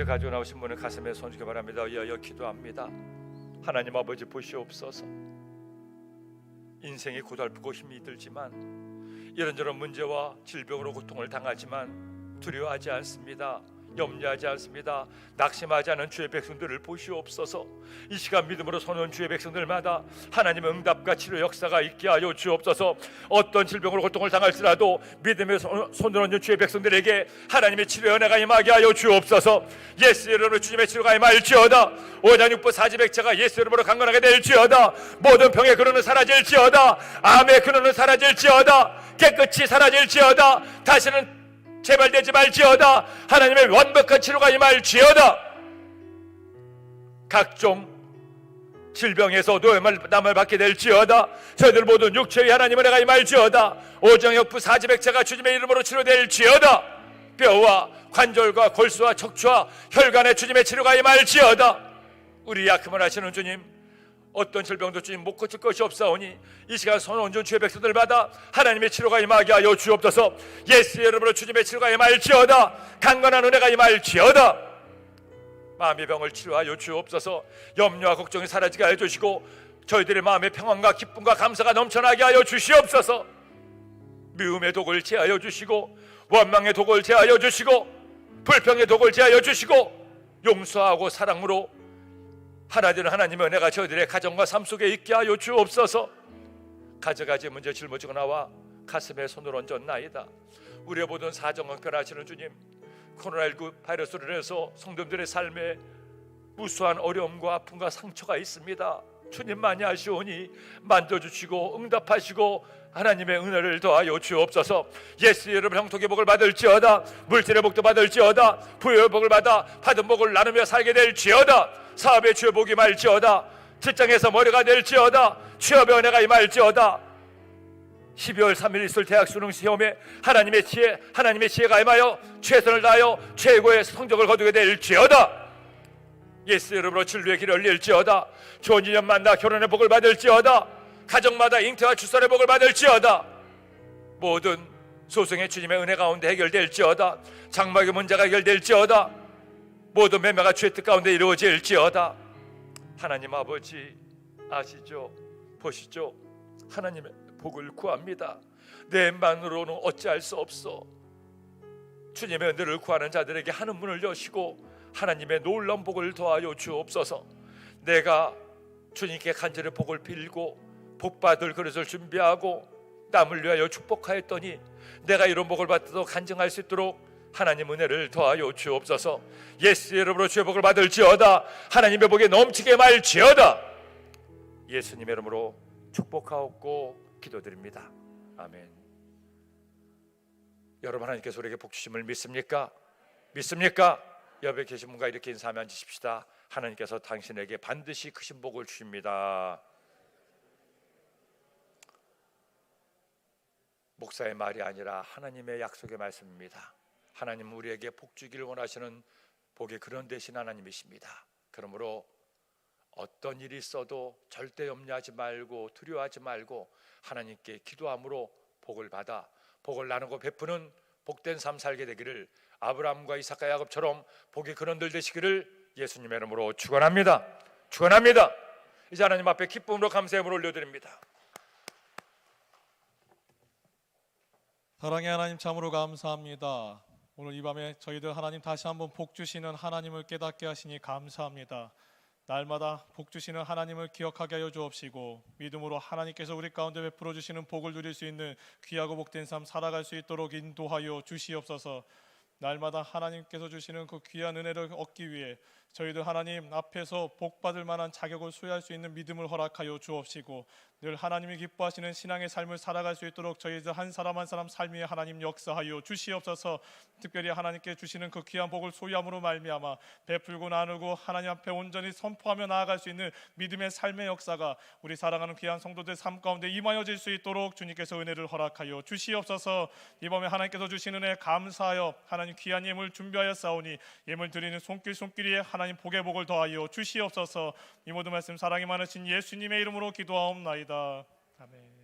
문제 가지고 나오신 분은 가슴에 손주기 바랍니다. 위하여 기도합니다. 하나님 아버지 보시옵소서. 인생이 고달프고 힘이 들지만 이런저런 문제와 질병으로 고통을 당하지만 두려워하지 않습니다. 염려하지 않습니다. 낙심하지 않은 주의 백성들을 보시옵소서. 이 시간 믿음으로 서는 주의 백성들마다 하나님의 응답과 치료 역사가 있게 하여 주옵소서. 어떤 질병으로 고통을 당할지라도 믿음의 손을 얹은 주의 백성들에게 하나님의 치료 은혜가 임하게 하여 주옵소서. 예수 이름으로 주님의 치료가 임할지어다. 오장육부 사지백자가 예수 이름으로 강건하게 될지어다. 모든 병의 근원은 사라질지어다. 암의 근원은 사라질지어다. 깨끗이 사라질지어다. 다시는 재발되지 말지어다. 하나님의 완벽한 치료가 임할지어다. 각종 질병에서 노염을 받게 될지어다. 저희들 모든 육체의 하나님의 은혜가 임할지어다. 오정역부 사지백자가 주님의 이름으로 치료될지어다. 뼈와 관절과 골수와 척추와 혈관의 주님의 치료가 임할지어다. 우리 약함을 하시는 주님, 어떤 질병도 주님 못 고칠 것이 없사오니 이 시간 손 얹은 주의 백성들마다 하나님의 치료가 임하게 하여 주옵소서. 예수의 이름으로 주님의 치료가 임할지어다. 강건한 은혜가 임할지어다. 마음의 병을 치료하여 주옵소서. 염려와 걱정이 사라지게 하여 주시고 저희들의 마음의 평안과 기쁨과 감사가 넘쳐나게 하여 주시옵소서. 미움의 독을 제하여 주시고 원망의 독을 제하여 주시고 불평의 독을 제하여 주시고 용서하고 사랑으로 하나 되는 하나님의 은혜가 저희들의 가정과 삶 속에 있게 하여 주옵소서. 가져가지 문제 짊어지고 나와 가슴에 손을 얹었나이다. 우리의 모든 사정강변하시는 주님, 코로나19 바이러스로 인해서 성도들의 삶에 무수한 어려움과 아픔과 상처가 있습니다. 주님만이 아시오니 만져주시고 응답하시고 하나님의 은혜를 더하여 주옵소서. 예수 여러분 형통의 복을 받을지어다. 물질의 복도 받을지어다. 부여의 복을 받아 받은 복을 나누며 살게 될지어다. 사업의 주의 복이 임할지어다. 직장에서 머리가 될지어다. 취업의 은혜가 임할지어다. 12월 3일 있을 대학 수능 시험에 하나님의 지혜가 임하여 최선을 다하여 최고의 성적을 거두게 될지어다. 예수 이름으로 진리의 길을 열릴지어다. 좋은 인연 만나 결혼의 복을 받을지어다. 가정마다 잉태와 출산의 복을 받을지어다. 모든 소송의 주님의 은혜 가운데 해결될지어다. 장막의 문제가 해결될지어다. 모든 매매가 주의 뜻 가운데 이루어질지어다. 하나님 아버지 아시죠? 보시죠? 하나님의 복을 구합니다. 내 만으로는 어찌할 수 없어. 주님의 은혜를 구하는 자들에게 하는 문을 여시고 하나님의 놀라운 복을 더하여 주옵소서. 내가 주님께 간절히 복을 빌고 복받을 그릇을 준비하고 남을 위하여 축복하였더니 내가 이런 복을 받아도 간증할 수 있도록 하나님 은혜를 더하여 주옵소서. 예수 이름으로 주의 복을 받을지어다. 하나님의 복에 넘치게 말지어다. 예수님의 이름으로 축복하옵고 기도드립니다. 아멘. 여러분, 하나님께서 우리에게 복 주심을 믿습니까? 믿습니까? 옆에 계신 분과 이렇게 인사하며 앉으십시다. 하나님께서 당신에게 반드시 크신 복을 주십니다. 목사의 말이 아니라 하나님의 약속의 말씀입니다. 하나님은 우리에게 복 주기를 원하시는 복의 그런 대신 하나님이십니다. 그러므로 어떤 일이 있어도 절대 염려하지 말고 두려워하지 말고 하나님께 기도함으로 복을 받아 복을 나누고 베푸는 복된 삶 살게 되기를, 아브라함과 이삭과 야곱처럼 복의 근원들 되시기를 예수님의 이름으로 축원합니다. 축원합니다. 이제 하나님 앞에 기쁨으로 감사의 예물을 올려드립니다. 사랑의 하나님, 참으로 감사합니다. 오늘 이 밤에 저희들 하나님 다시 한번 복 주시는 하나님을 깨닫게 하시니 감사합니다. 날마다 복 주시는 하나님을 기억하게 하여 주옵시고 믿음으로 하나님께서 우리 가운데 베풀어 주시는 복을 누릴 수 있는 귀하고 복된 삶 살아갈 수 있도록 인도하여 주시옵소서. 날마다 하나님께서 주시는 그 귀한 은혜를 얻기 위해 저희들 하나님 앞에서 복받을 만한 자격을 수여할 수 있는 믿음을 허락하여 주옵시고 늘 하나님이 기뻐하시는 신앙의 삶을 살아갈 수 있도록 저희들 한 사람 한 사람 삶 위에 하나님 역사하여 주시옵소서. 특별히 하나님께 주시는 그 귀한 복을 소유함으로 말미암아 베풀고 나누고 하나님 앞에 온전히 선포하며 나아갈 수 있는 믿음의 삶의 역사가 우리 사랑하는 귀한 성도들 삶 가운데 임하여질 수 있도록 주님께서 은혜를 허락하여 주시옵소서. 이 밤에 하나님께서 주시는 은혜 감사하여 하나님 귀한 예물 준비하여 싸우니 예물 드리는 손길에 하나님 복의 복을 더하여 주시옵소서. 이 모든 말씀 사랑이 많으신 예수님의 이름으로 기도하옵나이다. 아멘.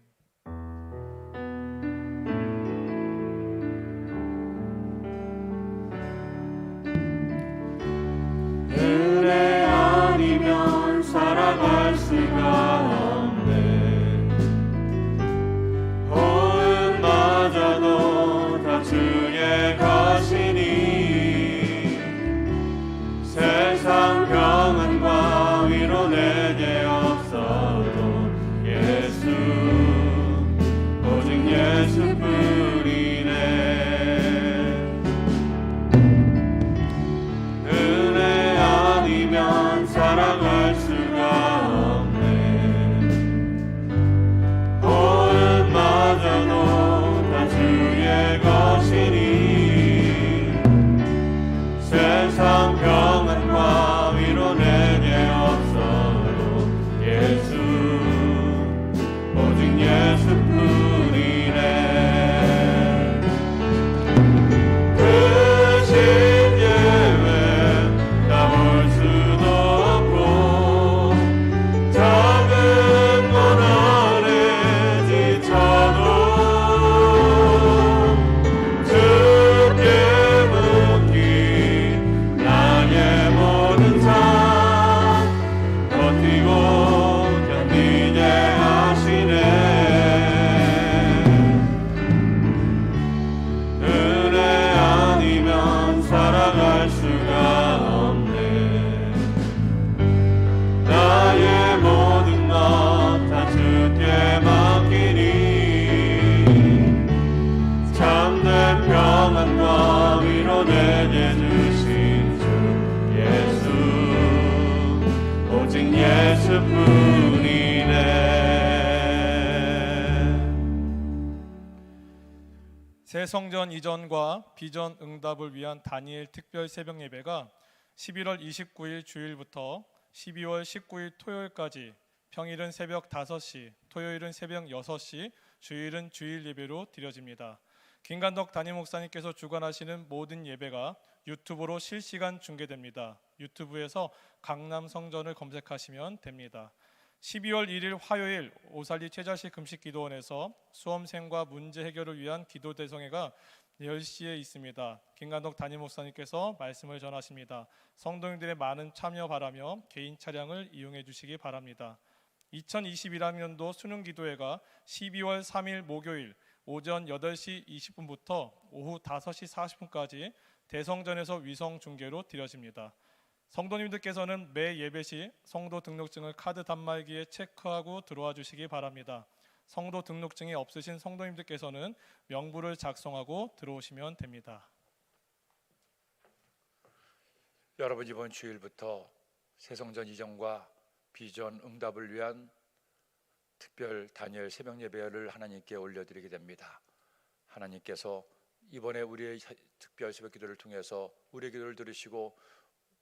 오직 예수뿐이네. 새 성전 이전과 비전 응답을 위한 다니엘 특별 새벽 예배가 11월 29일 주일부터 12월 19일 토요일까지 평일은 새벽 5시, 토요일은 새벽 6시, 주일은 주일 예배로 드려집니다. 김간덕 담임 목사님께서 주관하시는 모든 예배가 유튜브로 실시간 중계됩니다. 유튜브에서 강남 성전을 검색하시면 됩니다. 12월 1일 화요일 오살리 최자식 금식기도원에서 수험생과 문제 해결을 위한 기도 대성회가 10시에 있습니다. 김간덕 담임 목사님께서 말씀을 전하십니다. 성도님들의 많은 참여 바라며 개인 차량을 이용해 주시기 바랍니다. 2021학년도 수능 기도회가 12월 3일 목요일 오전 8시 20분부터 오후 5시 40분까지 대성전에서 위성 중계로 드려집니다. 성도님들께서는 매 예배 시 성도 등록증을 카드 단말기에 체크하고 들어와 주시기 바랍니다. 성도 등록증이 없으신 성도님들께서는 명부를 작성하고 들어오시면 됩니다. 여러분, 이번 주일부터 새성전 이전과 비전 응답을 위한 특별 다니엘 새벽 예배를 하나님께 올려드리게 됩니다. 하나님께서 이번에 우리의 특별 새벽 기도를 통해서 우리의 기도를 들으시고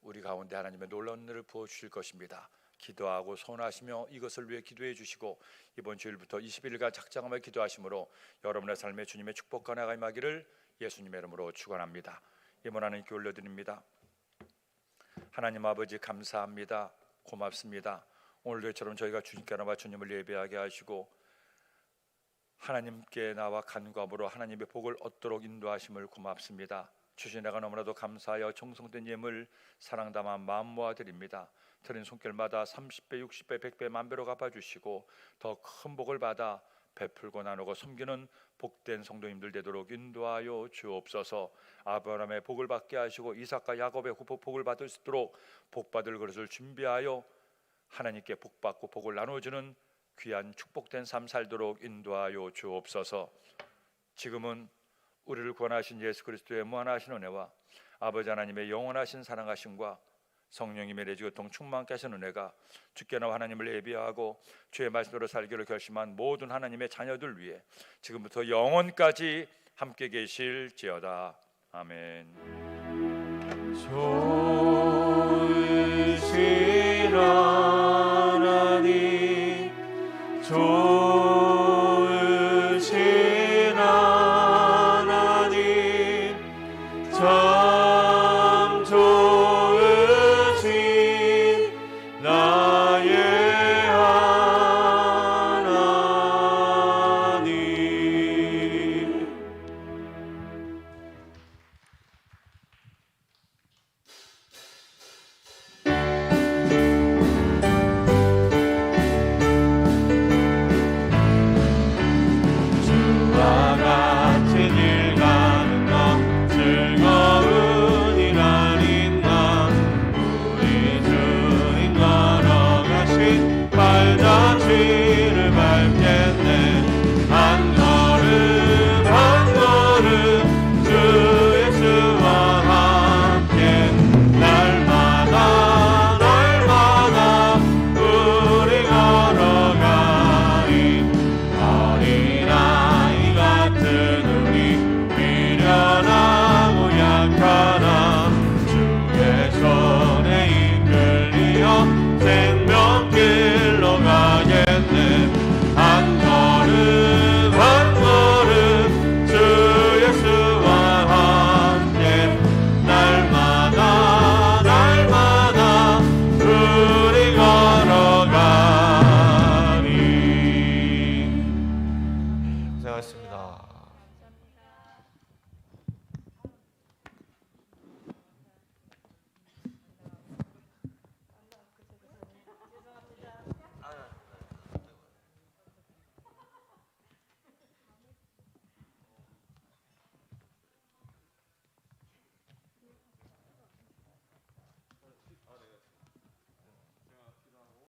우리 가운데 하나님의 놀라운 은혜를 부어주실 것입니다. 기도하고 소원하시며 이것을 위해 기도해 주시고 이번 주일부터 21일간 작정하며 기도하심으로 여러분의 삶에 주님의 축복과 나가 임하기를 예수님의 이름으로 축원합니다. 예물 하나님께 올려드립니다. 하나님 아버지, 감사합니다. 고맙습니다. 오늘도 이처럼 저희가 주님께 나와 주님을 예배하게 하시고 하나님께 나와 간구함으로 하나님의 복을 얻도록 인도하심을 고맙습니다. 주신 내가 너무나도 감사하여 정성된 예물 사랑 담아 마음 모아 드립니다. 드린 손길마다 30배, 60배, 100배, 만배로 갚아주시고 더 큰 복을 받아 베풀고 나누고 섬기는 복된 성도님들 되도록 인도하여 주옵소서. 아브라함의 복을 받게 하시고 이삭과 야곱의 복을 받을 수 있도록 복받을 그릇을 준비하여 하나님께 복받고 복을 나눠주는 귀한 축복된 삶 살도록 인도하여 주옵소서. 지금은 우리를 구원하신 예수 그리스도의 무한하신 은혜와 아버지 하나님의 영원하신 사랑하심과 성령님의 내주교통 충만케 하신 은혜가 주께 나와 하나님을 예비하고 주의 말씀으로 살기로 결심한 모든 하나님의 자녀들 위해 지금부터 영원까지 함께 계실지어다. 아멘. 조이